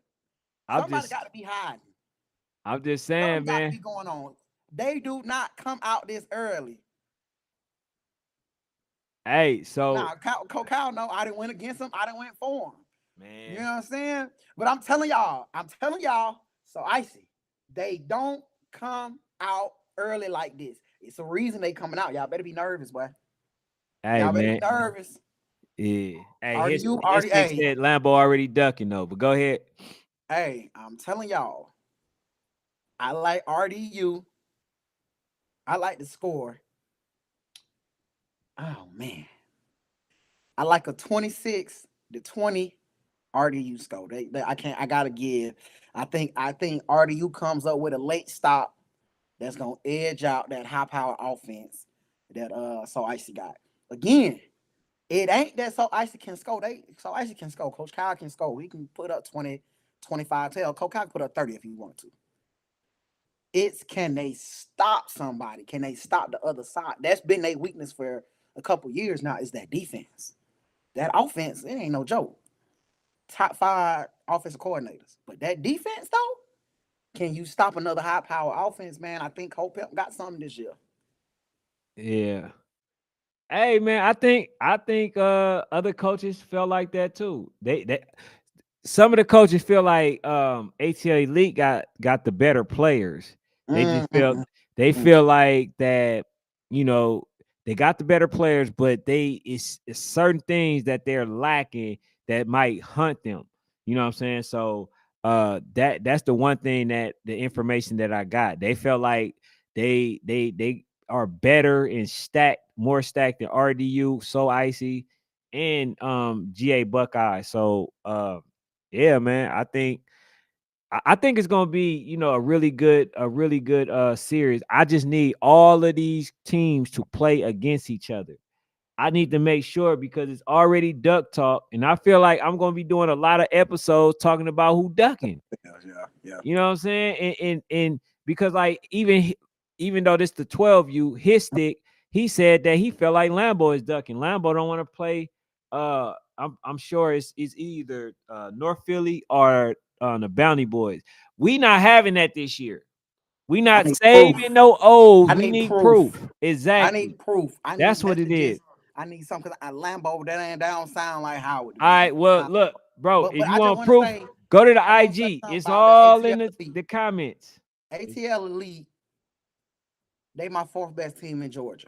I'm Somebody just got to be hiding. I'm just Something saying, got to man. be going on. They do not come out this early. Hey, so Now, Kyle, no, I didn't win against him. I didn't win for him. You know man, what I'm saying? But I'm telling y'all, so icy. They don't come out early like this. It's a reason they coming out. Y'all better be nervous, boy. Hey Y'all better be man, nervous. yeah. Hey, Already his you his already pick hey, said Lambo already ducking though. But go ahead. hey, I'm telling y'all, I like RDU. I like the score. Oh man. I like a 26-20 RDU score. I can't. I gotta give. I think RDU comes up with a late stop that's gonna edge out that high power offense that So Icy got. Again, it ain't that So Icy can score. So Icy can score. Coach Kyle can score. He can put up 20, 25. Tell Coach Kyle can put up 30 if he wanted to. It's can they stop somebody? Can they stop the other side? That's been their weakness for a couple years now. Is that defense? That offense, it ain't no joke. Top 5 offensive coordinators. But that defense, though, can you stop another high power offense, man? I think Hope got something this year. Yeah. Hey man, I think other coaches felt like that too. They some of the coaches feel like ATL Elite got the better players. They just felt Mm-hmm. they feel like that, you know, they got the better players, but it's certain things that they're lacking that might hunt them. You know what I'm saying? So that's the one thing that the information that I got. They felt like they are better and more stacked than RDU, So Icy, and GA Buckeye. So yeah, man. I think it's gonna be, you know, a really good series. I just need all of these teams to play against each other. I need to make sure because it's already duck talk, and I feel like I'm gonna be doing a lot of episodes talking about who ducking. Yeah. You know what I'm saying? And because like even though this the 12U, his stick, he said that he felt like Lambo is ducking. Lambo don't want to play. I'm sure it's either North Philly or the Bounty Boys. We not having that this year. We I not need proof. saving no O's. I We need need proof. proof. I Exactly. need proof. I That's need what that it to is. just. I need something. A Lambo that don't sound like Howard to All me. right. Well, look, bro. But If you I just want want to proof, say, go to the I want to say IG. something It's about the all ATL in Elite. the comments. ATL Elite, they my 4th best team in Georgia.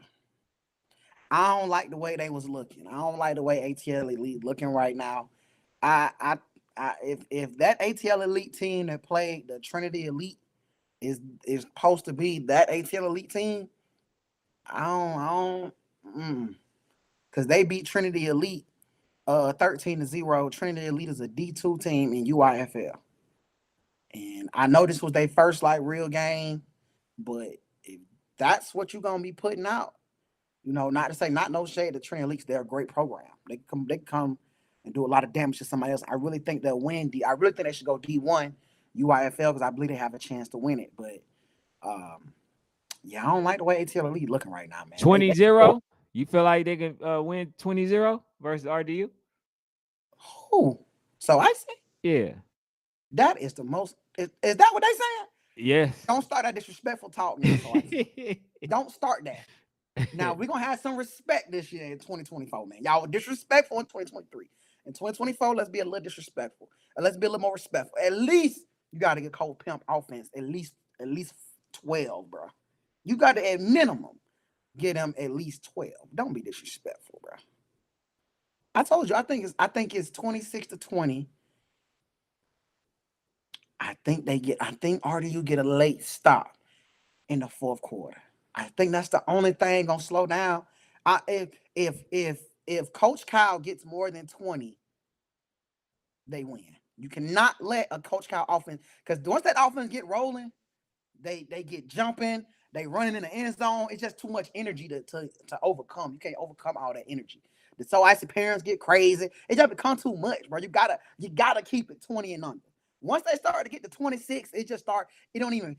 I don't like the way they was looking. I don't like the way ATL Elite looking right now. I, I, if that ATL Elite team that played the Trinity Elite is supposed to be that ATL Elite team, I don't, because they beat Trinity Elite 13-0. Trinity Elite is a D2 team in UIFL, and I know this was their first like real game, but if that's what you're gonna be putting out, not to say not no shade to Trinity Elite, they're a great program. They come and do a lot of damage to somebody else. I really think they'll win. I really think they should go D1 UIFL because I believe they have a chance to win it. But um, yeah, I don't like the way ATL Elite looking right now, man. They 20-0. You feel like they can win 20-0 versus RDU? who? So I say Yeah. that is the most. Is that what they saying? Yes. Don't start that disrespectful talk now. So I say, don't start that. Now we're gonna have some respect this year in 2024, man. Y'all were disrespectful in 2023. In 2024, let's be a little disrespectful. And let's be a little more respectful. At least you gotta get Cold Pimp offense. At least 12, bro. You gotta at minimum get them at least 12. Don't be disrespectful, bro. I told you, I think it's 26-20. I think RDU get a late stop in the 4th quarter. I think that's the only thing gonna slow down. If Coach Kyle gets more than 20, they win. You cannot let a Coach Kyle offense, because once that offense get rolling, they get jumping, they running in the end zone. It's just too much energy to overcome. You can't overcome all that energy. The So Icy parents get crazy. It just become too much, bro. You gotta keep it 20 and under. Once they start to get to 26, it just start. It don't even.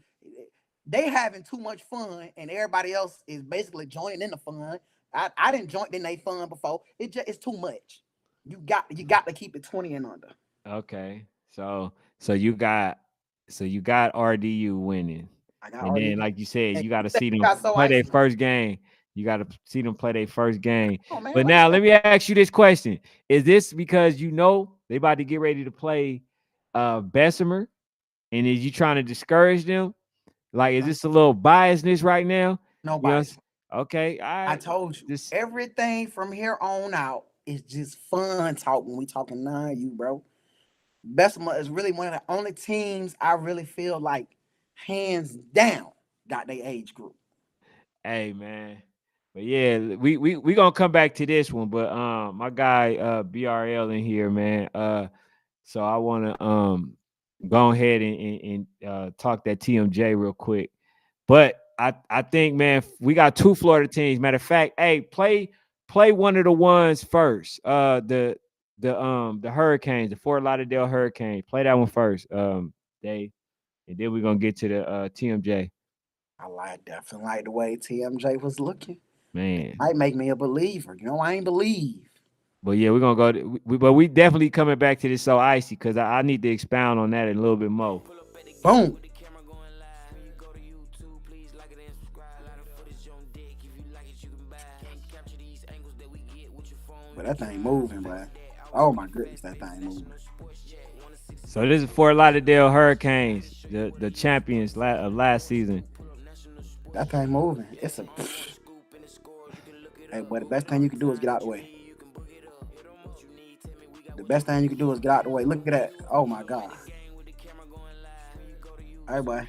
They having too much fun, and everybody else is basically joining in the fun. I didn't join in they fun before. It's too much. You got to keep it 20 and under. Okay. So you got RDU winning. I got And already. then like you said, And you got to you said see you them got So play their Icy. first game. You got to see them play their first game. Oh man, But what you now say? let me ask you this question. Is this because you know they about to get ready to play Bessemer, and is you trying to discourage them? Like, is this a little biasness right now? No You know? bias. Okay, all I right. told you This, everything from here on out is just fun talk when we talking you, bro. Bessemer is really one of the only teams I really feel like hands down got their age group. hey man. But yeah, we gonna come back to this one. But my guy BRL in here, man. So I wanna go ahead and talk that TMJ real quick. But I think, man, we got two Florida teams. Matter of fact, hey, play one of the ones first. The Hurricanes, the Fort Lauderdale Hurricanes. Play that one first. They and then we're gonna get to the TMJ. Definitely like the way TMJ was looking. Man. Might make me a believer. You know, I ain't believe. But yeah, we're gonna go. But we definitely coming back to this So Icy because I need to expound on that a little bit more. Boom. But that thing moving, boy. Oh my goodness, that thing moving. So this is Fort Lauderdale Hurricanes, the champions of last season. That thing moving. It's a. Hey, boy, the best thing you can do is get out the way. The best thing you can do is get out the way. Look at that. Oh my God. Hey, boy.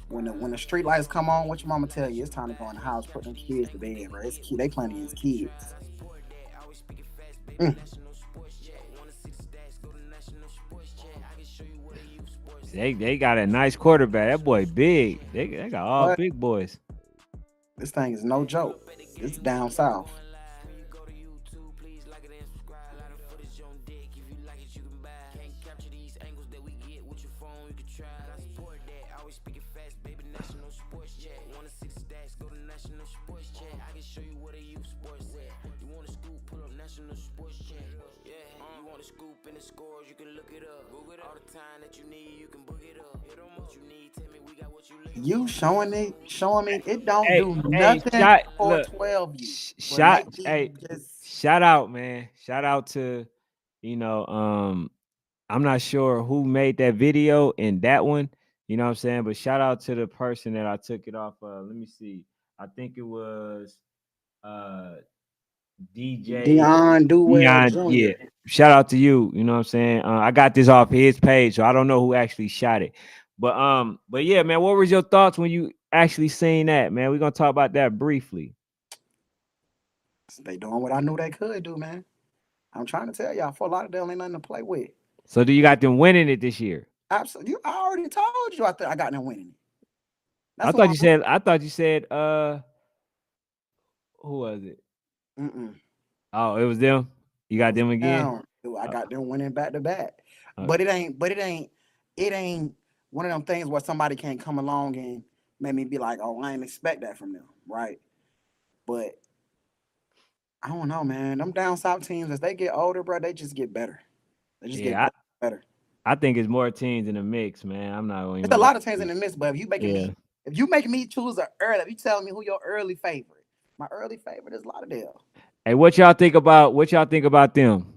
When the street lights come on, what your mama tell you? It's time to go in the house, put them kids to bed, bro. It's key. They playing against kids. Mm. They got a nice quarterback. That boy big. They got all But big boys. this thing is no joke. It's down south. You showing me it don't Hey, do hey, nothing shot for look, 12 you, but shot. make me Hey, just shout out, man. Shout out to I'm not sure who made that video in that one. You know what I'm saying? But shout out to the person that I took it off of. Let me see. I think it was uh DJ Dion Duell Neon. Yeah. Jr. Shout out to you. You know what I'm saying? I got this off his page, so I don't know who actually shot it. But yeah, man, what was your thoughts when you actually seen that, man? We're gonna talk about that briefly. They doing what I knew they could do, man. I'm trying to tell y'all, Fort Lauderdale ain't nothing to play with. So do you got them winning it this year? Absolutely, I already told you I got them winning. I That's thought who you I'm. said I thought you said who was it? Mm-mm. Oh, it was them. You It got was them again? down. I Uh, got them winning back to back. uh, But it ain't one of them things where somebody can't come along and make me be like, oh, I ain't expect that from them, right? But I don't know, man. Them down south teams, as they get older, bro, they just get better. They just get yeah, better, better. I think it's more teams in the mix, man. I'm not It's a even lot gonna of teams in lie. the midst, but Yeah. if you making me choose a early, if you telling me who your early favorite, my early favorite is Lauderdale. Hey, what y'all think about them?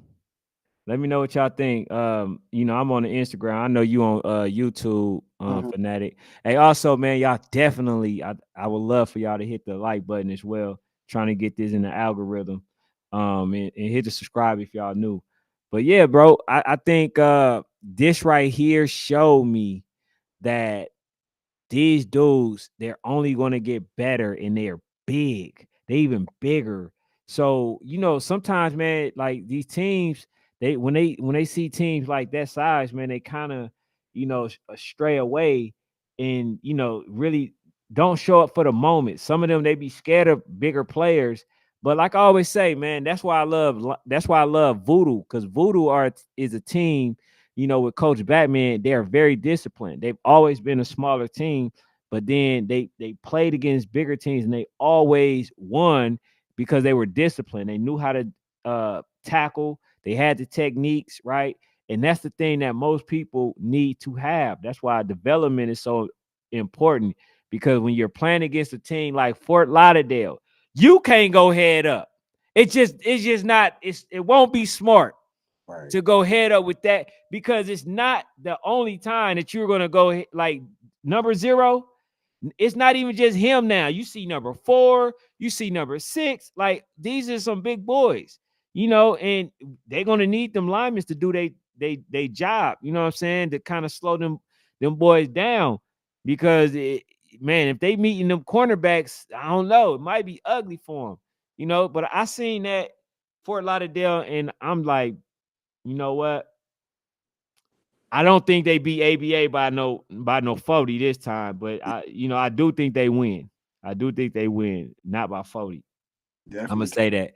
Let me know what y'all think. I'm on the Instagram. I know you on YouTube, Mhm. fanatic. Hey, also, man, y'all definitely I would love for y'all to hit the like button as well. Trying to get this in the algorithm. And hit the subscribe if y'all new. But yeah, bro, I think this right here showed me that these dudes, they're only going to get better and they're big. They even bigger. So, sometimes, man, like these teams, when they see teams like that size, man, they kind of, stray away and, really don't show up for the moment. Some of them, they be scared of bigger players. But like I always say, man, that's why I love Voodoo, because is a team, with Coach Batman. They are very disciplined. They've always been a smaller team, but then they played against bigger teams and they always won because they were disciplined. They knew how to tackle. They had the techniques, right? And that's the thing that most people need to have. That's why development is so important, because when you're playing against a team like Fort Lauderdale, you can't go head up. It's just not, it won't be smart Right. to go head up with that, because it's not the only time that you're going to go like number 0. It's not even just him now. You see number 4, you see number 6. Like these are some big boys, and they're gonna need them linemen to do they job. You know what I'm saying? To kind of slow them boys down because man, if they meeting them cornerbacks, I don't know, it might be ugly for them. But I seen that Fort Lauderdale, and I'm like, you know what? I don't think they beat ABA by no 40 this time, but I do think they win. I do think they win, not by 40. I'm gonna Definitely. say that.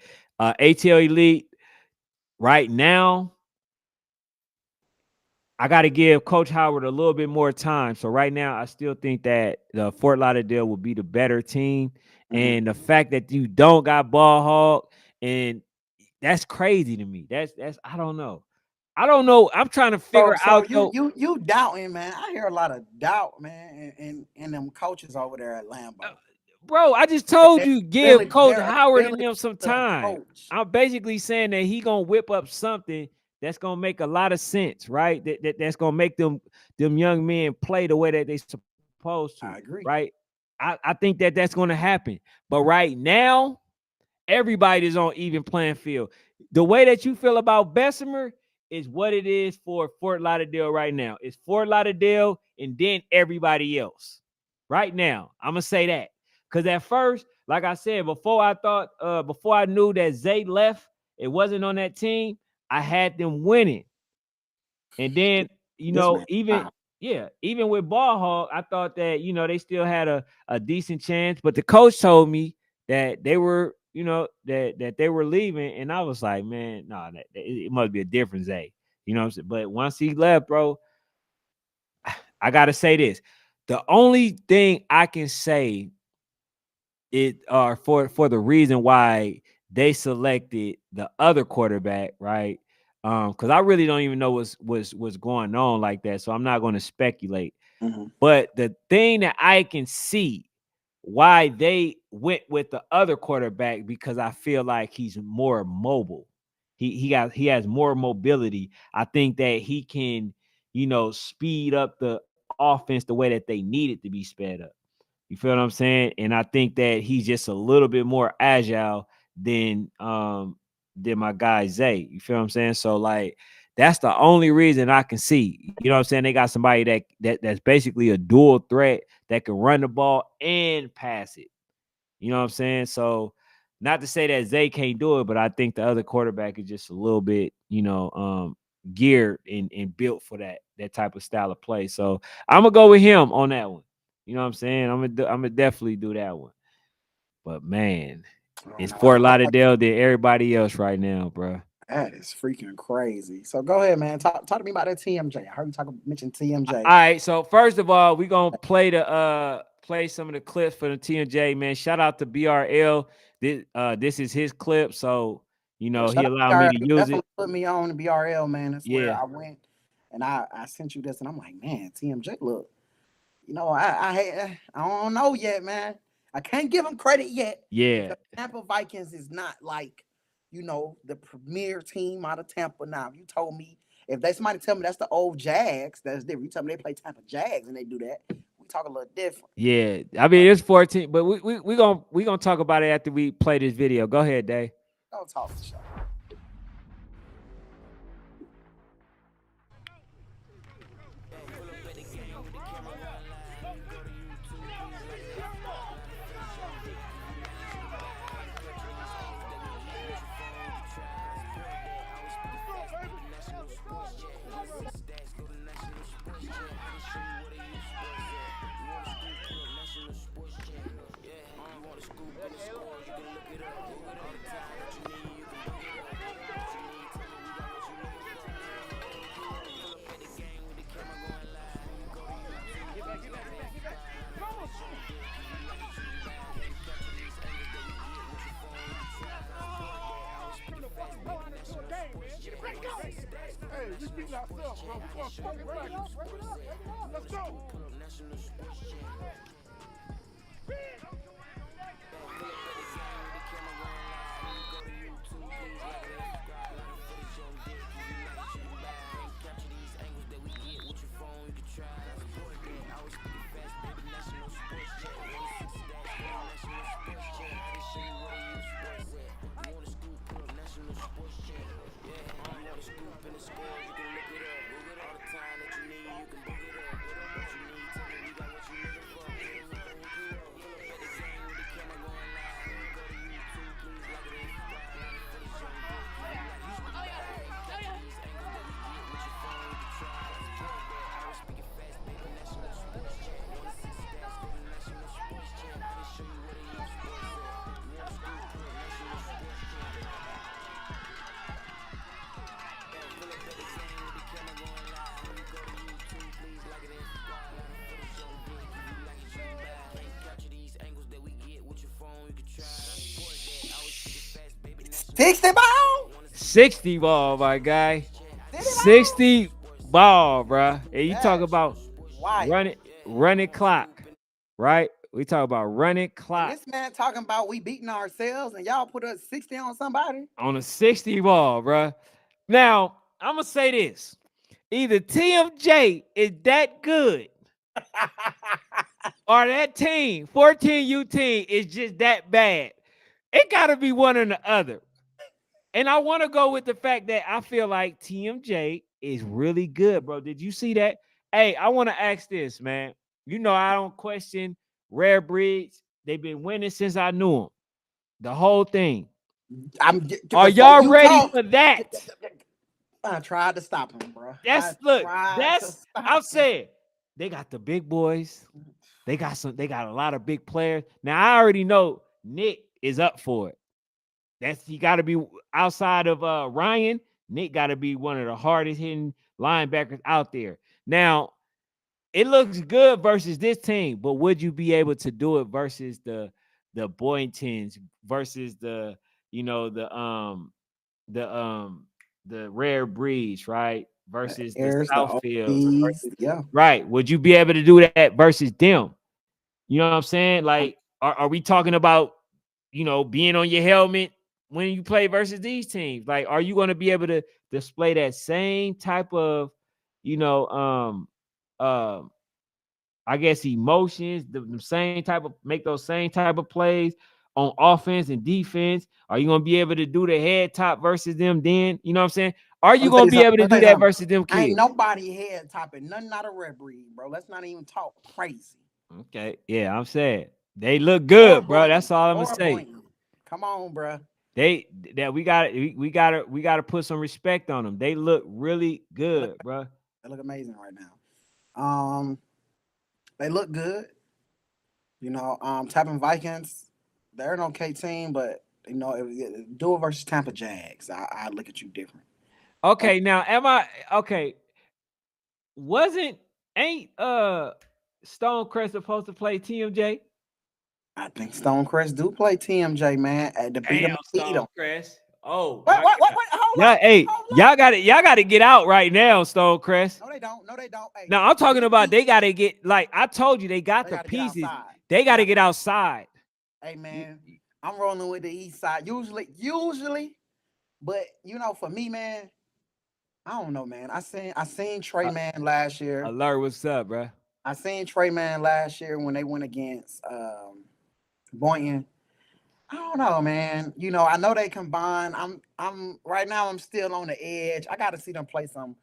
ATL Elite right now, I got to give Coach Howard a little bit more time. So right now, I still think that the Fort Lauderdale will be the better team, and the fact that you don't got ball hog, and that's crazy to me. That's I don't know. I'm trying to figure So out though. you doubting, man. I hear a lot of doubt, man, and them coaches over there at Lambo. Bro, I just told They you, give really, Coach they're Howard and really them some the time. coach. I'm basically saying that he gonna whip up something that's gonna make a lot of sense, right? That's gonna make them young men play the way that they supposed to, I agree. right? I think that's gonna happen. But right now, everybody's on even playing field. The way that you feel about Bessemer is what it is for Fort Lauderdale right now. It's Fort Lauderdale and then everybody else. Right now, I'm gonna say that. Because at first, like I said, before I knew that Zay left, it wasn't on that team, I had them winning. And then, This man, even with Ball Hog, I thought that, they still had a decent chance. But the coach told me that they were, that they were leaving. And I was like, man, no, it must be a different Zay. You know what I'm saying? But once he left, bro, I gotta say this. The only thing I can say for the reason why they selected the other quarterback, right? Because I really don't even know what's going on like that, so I'm not going to speculate. But the thing that I can see why they went with the other quarterback, because I feel like he's more mobile. He has more mobility. I think that he can, speed up the offense the way that they need it to be sped up. You feel what I'm saying? And I think that he's just a little bit more agile than my guy Zay. You feel what I'm saying? So like that's the only reason I can see. You know what I'm saying? They got somebody that's basically a dual threat that can run the ball and pass it. You know what I'm saying? So not to say that Zay can't do it, but I think the other quarterback is just a little bit, geared and built for that type of style of play. So I'm gonna go with him on that one. You know what I'm saying? I'm gonna definitely do that one. But man, I don't it's know. Fort Lauderdale than everybody else right now, bro. That is freaking crazy. So go ahead, man. Talk to me about that TMJ. I heard you mention All TMJ. right, so first of all, we're gonna play some of the clips for the TMJ, man. Shout out to BRL. This is his clip, so he Shout out allowed me BRL. to You use it. definitely put me on BRL, man. That's where Yeah, I went, and I sent you this, and I'm like, man, TMJ, look. I don't know yet, man. I can't give him credit yet yeah, because Tampa Vikings is not like, the premier team out of Tampa. Now, if you told me, if they somebody tell me that's the old Jags, that's different. You tell me they play Tampa Jags and they do that, we talk a little different. yeah. I mean, it's 14, but we gonna talk about it after we play this video. Go ahead, Dave. Don't talk the show. 60 ball? 60 ball, my guy. 60 ball? 60 ball, bruh. And you talk That's about wild. running clock, right? We talk about running And clock this man talking about we beating ourselves and y'all put us 60 on somebody? on a 60 ball, bruh. Now, I'm going to say this. Either TMJ is that good or that team, 14U team, is just that bad. It got to be one or the other. And I want to go with the fact that I feel like TMJ is really good, bro. Did you see that? Hey, I want to ask this, man. You know, I don't question rare breeds. They've been winning since I knew them. The whole thing. Are Before y'all you ready talk, for that? I tried to stop him, bro. I Look, tried to that's stop I'm him. saying they got the big boys. They got a lot of big players. Now I already know Nick is up for it. He got to be outside of Ryan. Nick got to be one of the hardest hitting linebackers out there. Now, it looks good versus this team, but would you be able to do it versus the Boyingtons versus the rare breeds, right? Versus the Airs, the Southfields, OBs, versus, yeah. right? Would you be able to do that versus them? You know what I'm saying? Like, are we talking about, being on your helmet when you play versus these teams? Like, are you going to be able to display that same type of, you know, I guess emotions, the same type of make those same type of plays on offense and defense? Are you going to be able to do the head top versus them then? You know what I'm saying? Are Let you me tell going you to be something. able to Let me do tell you that something. versus them Ain't kids? nobody head topping nothing out of red breed, bro. Let's not even talk crazy. Okay. Yeah, I'm saying they look Or good, bro. Boynton. That's all I'm going to Or say. Boynton. Come on, bro. They that we gotta put some respect on them. They look really They look, good, bro. they look amazing right now. They look good. Tapping Vikings, they're an okay team, but do it versus Tampa Jags. I look at you different. Uh, Okay, now am I okay? Wasn't ain't Stonecrest supposed to play TMJ? I think Stonecrest do play TMJ, man. To beat Damn, them, beat them. Stonecrest. Oh What? my What? What? God. What? Hold Yeah, up. hey, Hold up. y'all gotta get out right now, Stonecrest. No, they don't. No, they don't. Hey, Now I'm talking this about week they gotta get like I told you they got they the got to get pieces. outside. They They gotta got. get outside. Hey, You- man, I'm rolling with the East Side usually, but for me, man, I don't know, man. I seen Trey uh, Man last year. Alert, what's up, bro? I seen Trey Man last year when they went against Boynton. I don't know, man. I know they combine. I'm right now. I'm still on the edge. I got to see them play some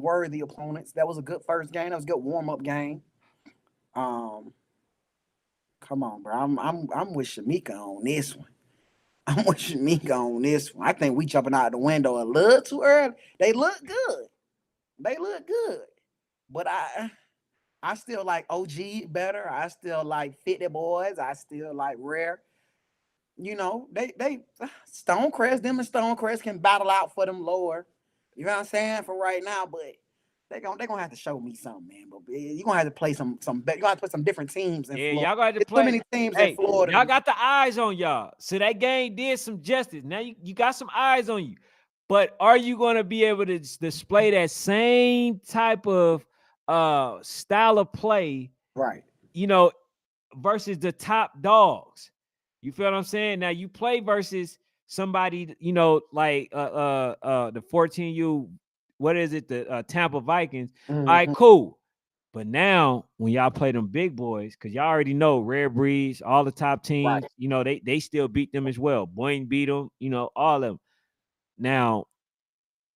worthy opponents. That was a good first game. That was a good warm up game. Um, Come on, bro. I'm with Shamika on this one. I'm with Shamika on this one. I think we jumping out the window a little too early. They look good. They look good. But I still like OG better. I still like 50 Boys. I still like Rare. They Stonecrest, them and Stonecrest can battle out for them lower. You know what I'm saying? For right now, but they gonna have to show me something, man. But you're gonna have to play some you gonna have to put some different teams in Yeah, Florida. y'all got to There's too play. many teams in Hey, Florida. y'all got the eyes on y'all. So that game did some justice. Now you got some eyes on you. But are you going to be able to display that same type of style of play, Right. you know, versus the top dogs? You feel what I'm saying? Now you play versus somebody, like the 14U, what is it? The Tampa Vikings. All right, Mm-hmm. cool. But now when y'all play them big boys, because y'all already know rare breeds, all the top Right. teams, they still beat them as well. Boeing beat them, all of them. Now,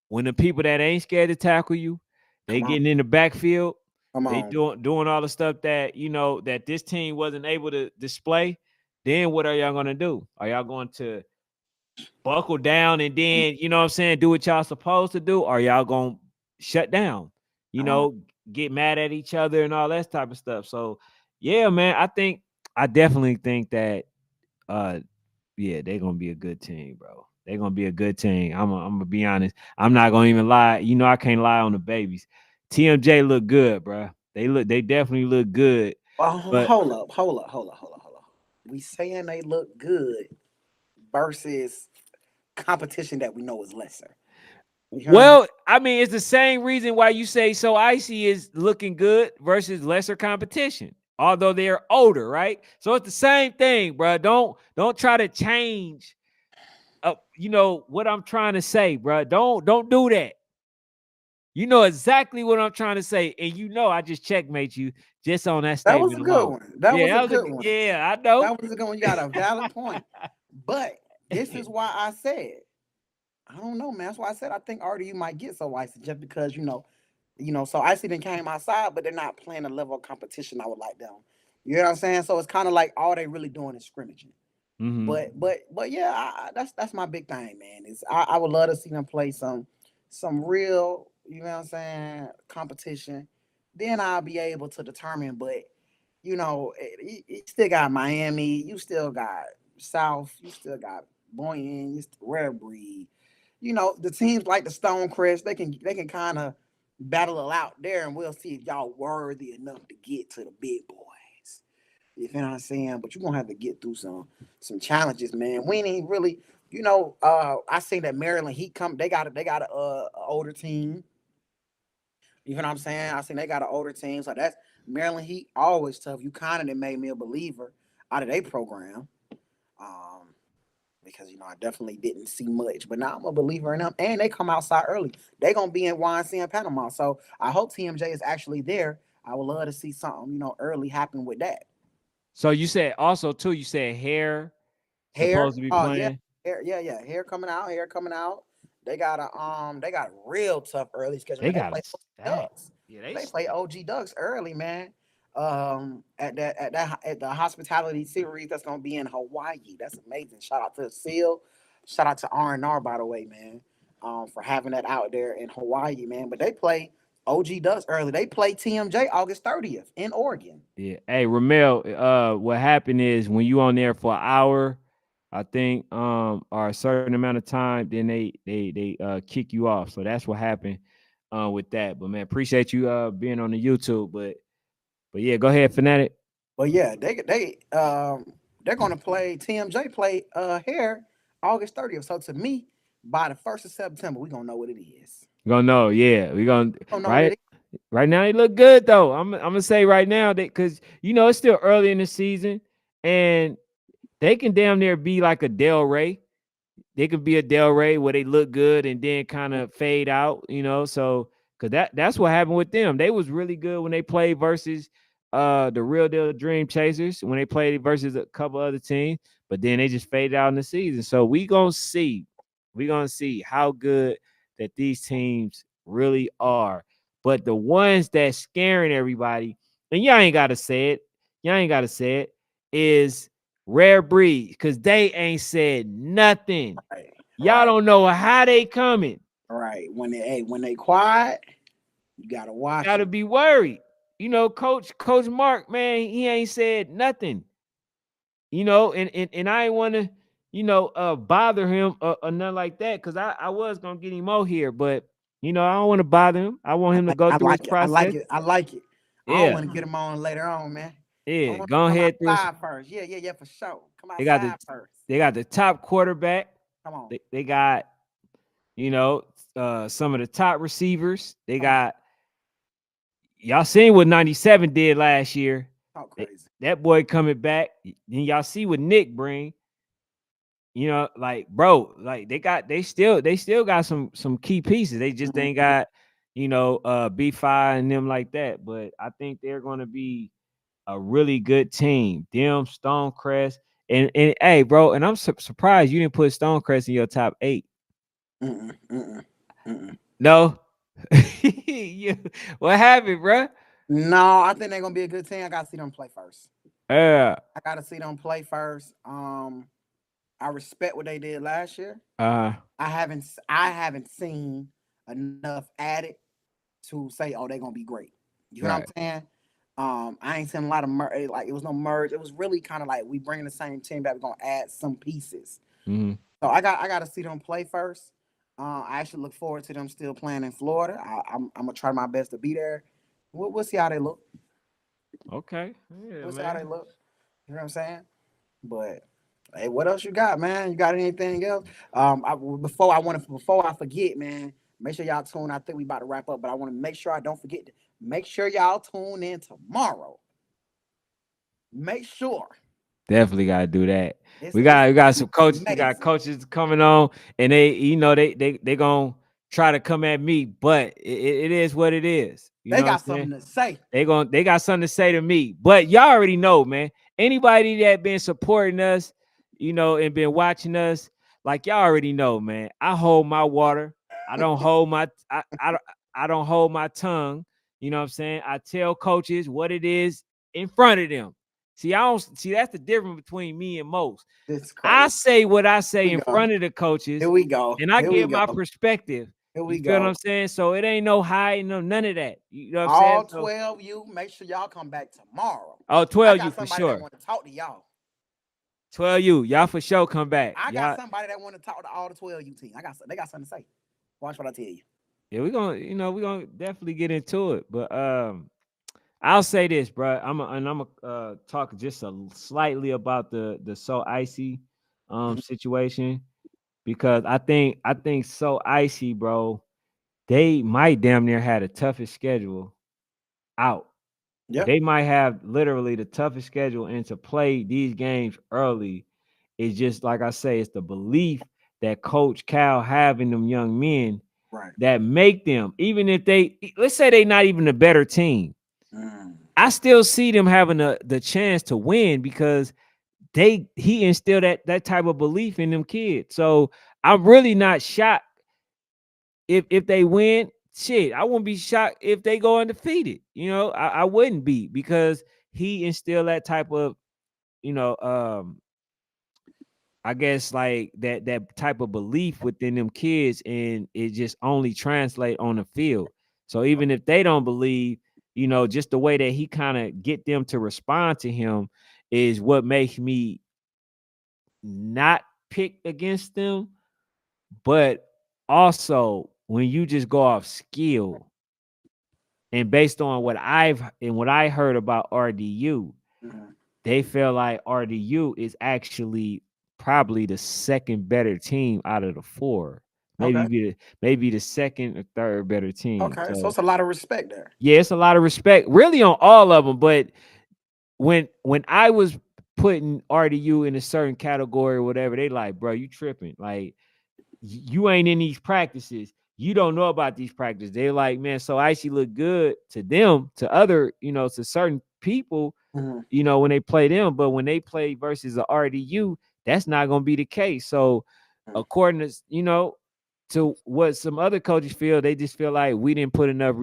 when the people that ain't scared to tackle you, they Come on. getting in the backfield, Come they on. doing all the stuff that that this team wasn't able to display. Then what are y'all gonna do? Are y'all going to buckle down and then what I'm saying, do what y'all supposed to do? Or are y'all gonna shut down? Come on. Get mad at each other and all that type of stuff. So yeah, man, I definitely think that yeah, they're gonna be a good team, bro. They're gonna be a good team. I'm gonna be honest. I'm not gonna even lie. I can't lie on the babies. TMJ look good, bro. They definitely look good. Oh, But hold up. We saying they look good versus competition that we know is lesser. You know what I'm saying? Well, I mean, it's the same reason why you say So Icy is looking good versus lesser competition, although they're older, right? So it's the same thing, bro. Don't try to change. You know what I'm trying to say, bro. Don't do that. You know exactly what I'm trying to say, and you know I just checkmate you just on that That was statement a good alone. one. That was Yeah, a that was good one. yeah, I know. That was a good one. You got a valid point. But this is why I said, I don't know, man. That's why I said I think already you might get So Icy just because So Icy then came outside, but they're not playing the level of competition I would like them. You know what I'm saying? So it's kind of like all they really doing is scrimmaging. Mm-hmm. But yeah, that's my big thing, man. Is I would love to see them play some real, you know what I'm saying, competition. Then I'll be able to determine. But you still got Miami, you still got South, you still got Boynton, you still Rare Breed. The teams like the Stonecrest, they can kind of battle it out there, and we'll see if y'all worthy enough to get to the big boys. You feel what I'm saying? But you're gonna have to get through some challenges, man. We ain't really, I seen that Maryland Heat come. They got a older team. You know what I'm saying? I seen they got an older team, so that's Maryland Heat always tough. You kind of made me a believer out of their program, um, because I definitely didn't see much, but now I'm a believer in them, and they come outside early. They gonna be in YNC in Panama, so I hope TMJ is actually there. I would love to see something early happen with that. So you said also too. You said Hair Hair, supposed to be oh yeah, playing. hair, yeah, hair coming out. They got a real tough early schedule, They man. They got a play stack. Ducks. Yeah, they They play stack. OG Ducks early, man. At the hospitality series that's gonna be in Hawaii. That's amazing. Shout out to Seal. Shout out to R&R, by the way, man. For having that out there in Hawaii, man. But they play OG Ducks early. They play TMJ August 30th in Oregon. Yeah. Hey, Ramel, what happened is when you on there for an hour, I think, or a certain amount of time, then they kick you off. So that's what happened with that. But man, appreciate you being on the YouTube. But yeah, go ahead, Fanatic. But yeah, they're gonna play TMJ play here August 30th. So to me, by the 1st of September, we're gonna know what it is. We gonna know, yeah. We gonna We gonna know what it right is. right now they look good though. I'm gonna say right now that because it's still early in the season and they can damn near be like a Del Rey. They could be a Del Rey where they look good and then kind of fade out. So because that's what happened with them. They was really good when they played versus the Real Deal Dream Chasers when they played versus a couple other teams, but then they just faded out in the season. So we gonna see how good that these teams really are. But the ones that's scaring everybody, and y'all ain't gotta say it, is Rare Breed, because they ain't said nothing. Right, Y'all right, don't know how they coming. right. When they quiet, you gotta watch Gotta them. be worried. Coach Mark, man, he ain't said nothing. And I ain't want to, bother him or nothing like that, because I was gonna get him out here, but I don't want to bother him. I want him to go I through his like it. I like process. it. I like it. I don't Yeah, want to get them on later on, man. I yeah. want Go to come ahead through his. outside first. Yeah, yeah, yeah, for sure. Come They got the outside first. they got the top quarterback. Come on, They got you know some of the top receivers. They come on. got y'all seen what 97 did last year. Talk crazy. That boy coming back. Then y'all see what Nick bring. Like bro, like they still got some key pieces. They just ain't Mhm. got B5 and them like that. But I think they're gonna be a really good team. Them Stonecrest and hey, bro, and I'm surprised you didn't put Stonecrest in your top 8. Mm-mm, mm-mm, mm-mm. No, what happened, bro? No, I think they're gonna be a good team. I gotta see them play first. Yeah, I gotta see them play first. I respect what they did last year. uh, I haven't seen enough added to say, oh, they're gonna be great. You know what I'm right. saying? I ain't seen a lot of like it was no merge. It was really kind of like we bringing the same team back. We're gonna add some pieces. Mm-hmm. So I got to see them play first. I actually look forward to them still playing in Florida. I'm gonna try my best to be there. We'll see how they look. Okay, yeah, We'll see how they man. look. You know what I'm saying? But Hey, what else you got, man? You got anything else? Before I forget, man, make sure y'all tune. I think we about to wrap up, but I want to make sure I don't forget. Make sure y'all tune in tomorrow. Make sure Definitely gotta do that. it's We got some coaches. We got amazing. coaches coming on, and they gonna try to come at me, but it is what it is. You They know what I'm got saying? something to say. They got something to say to me. But y'all already know, man. Anybody that been supporting us, and been watching us, like y'all already know, man. I hold my water. I don't hold my I don't hold my tongue. You know what I'm saying? I tell coaches what it is in front of them. See, I don't see that's the difference between me and most. It's I crazy. say what I say Here in we go. front of the Here coaches, we go. and I Here we give my go. perspective. Here You we feel what go. I'm saying? So it ain't no hiding, no none of that. You know what I'm saying? All So 12 you, make sure y'all come back tomorrow. oh, I 12 you got for somebody that sure. want to talk to y'all. 12 you. Y'all for sure come back. I got Y'all, somebody that want to talk to all the 12 U team. They got something to say. Watch what I tell you. yeah, we're gonna definitely get into it. But I'll say this, bro. I'm talk just slightly about the So Icy Mhm. situation because I think So Icy, bro, they might damn near had the toughest schedule out. Yeah. They might have literally the toughest schedule, and to play these games early is just like I say, it's the belief that Coach Cal have in them young men Right. that make them, even if let's say they not even a better team, Mm. I still see them having the chance to win because he instilled that type of belief in them kids. So I'm really not shocked if they win. Shit, I wouldn't be shocked if they go undefeated. I wouldn't be because he instilled that type of, you know, I guess like that type of belief within them kids, and it just only translate on the field. So even if they don't believe, just the way that he kind of get them to respond to him is what makes me not pick against them. But also when you just go off skill and based on what I heard about RDU, Mm. they feel like RDU is actually probably the second better team out of the four. Okay. Maybe the second or third better team. Okay. So So it's a lot of respect there. yeah, it's a lot of respect really on all of them. But when I was putting RDU in a certain category or whatever, they like, bro, you tripping. Like you ain't in these practices. You don't know about these practices. They're like, man, So Icy look good to them, to other, to certain people, Mm. when they play them. But when they play versus a RDU, that's not going to be the case. So Mm. according to, to what some other coaches feel, they just feel like we didn't put enough.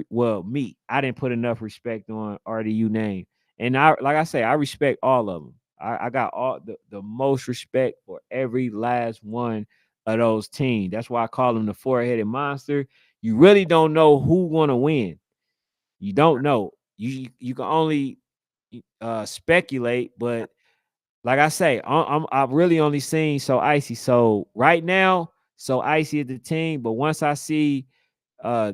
I didn't put enough respect on RDU name. And like I say, I respect all of them. I got all the most respect for every last one of those teams. That's why I call them the four-headed monster. You really don't know who want to win. You don't know. You can only speculate, but like I say, I've really only seen So Icy. So right now, So Icy is the team. But once I see uh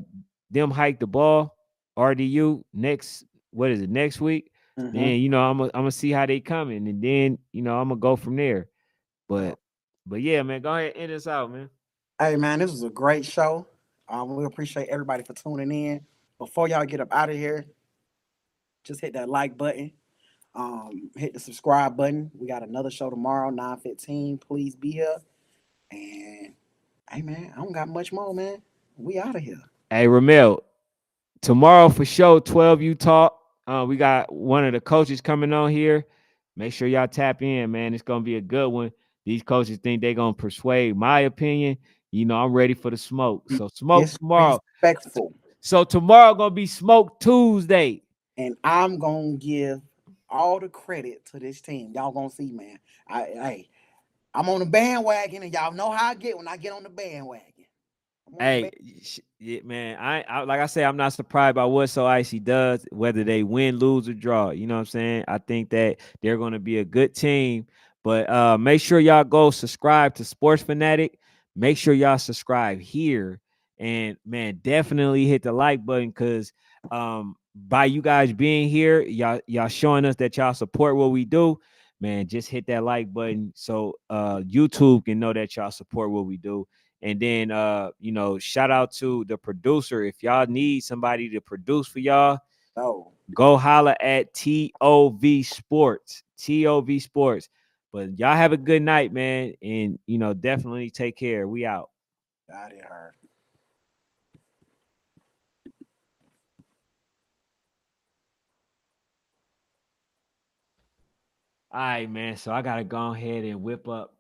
them hike the ball, RDU next week, Mm-hmm. then I'm gonna see how they coming, and then I'm gonna go from there. Yeah. But yeah, man, go ahead and end this out, man. Hey man, this was a great show. We appreciate everybody for tuning in. Before y'all get up out of here, just hit that like button. Hit the subscribe button. We got another show tomorrow, 9:15. Please be here. And hey man, I don't got much more, man. We out of here. Hey, Ramel, tomorrow for sure, 12 you talk. We got one of the coaches coming on here. Make sure y'all tap in, man. It's gonna be a good one. These coaches think they're gonna persuade my opinion. I'm ready for the smoke. Be So smoke tomorrow. disrespectful. So tomorrow gonna be Smoke Tuesday. And I'm gonna give all the credit to this team. Y'all gonna see, man. Hey, I'm on the bandwagon, and y'all know how I get when I get on the bandwagon. I'm on the Hey, yeah, man. I like I say, I'm not surprised by what So Icy does, whether they win, lose, or draw. You know what I'm saying? I think that they're going to be a good team. But make sure y'all go subscribe to Sports Fanatic. Make sure y'all subscribe here, and man, definitely hit the like button because by you guys being here, y'all showing us that y'all support what we do. man, just hit that like button so YouTube can know that y'all support what we do. And then you know, shout out to the producer. If y'all need somebody to produce for y'all, go holla at TOV Sports. TOV Sports. But y'all have a good night, man. And you know, definitely take care. We out. Out of here. All right, man. So I gotta go ahead and whip up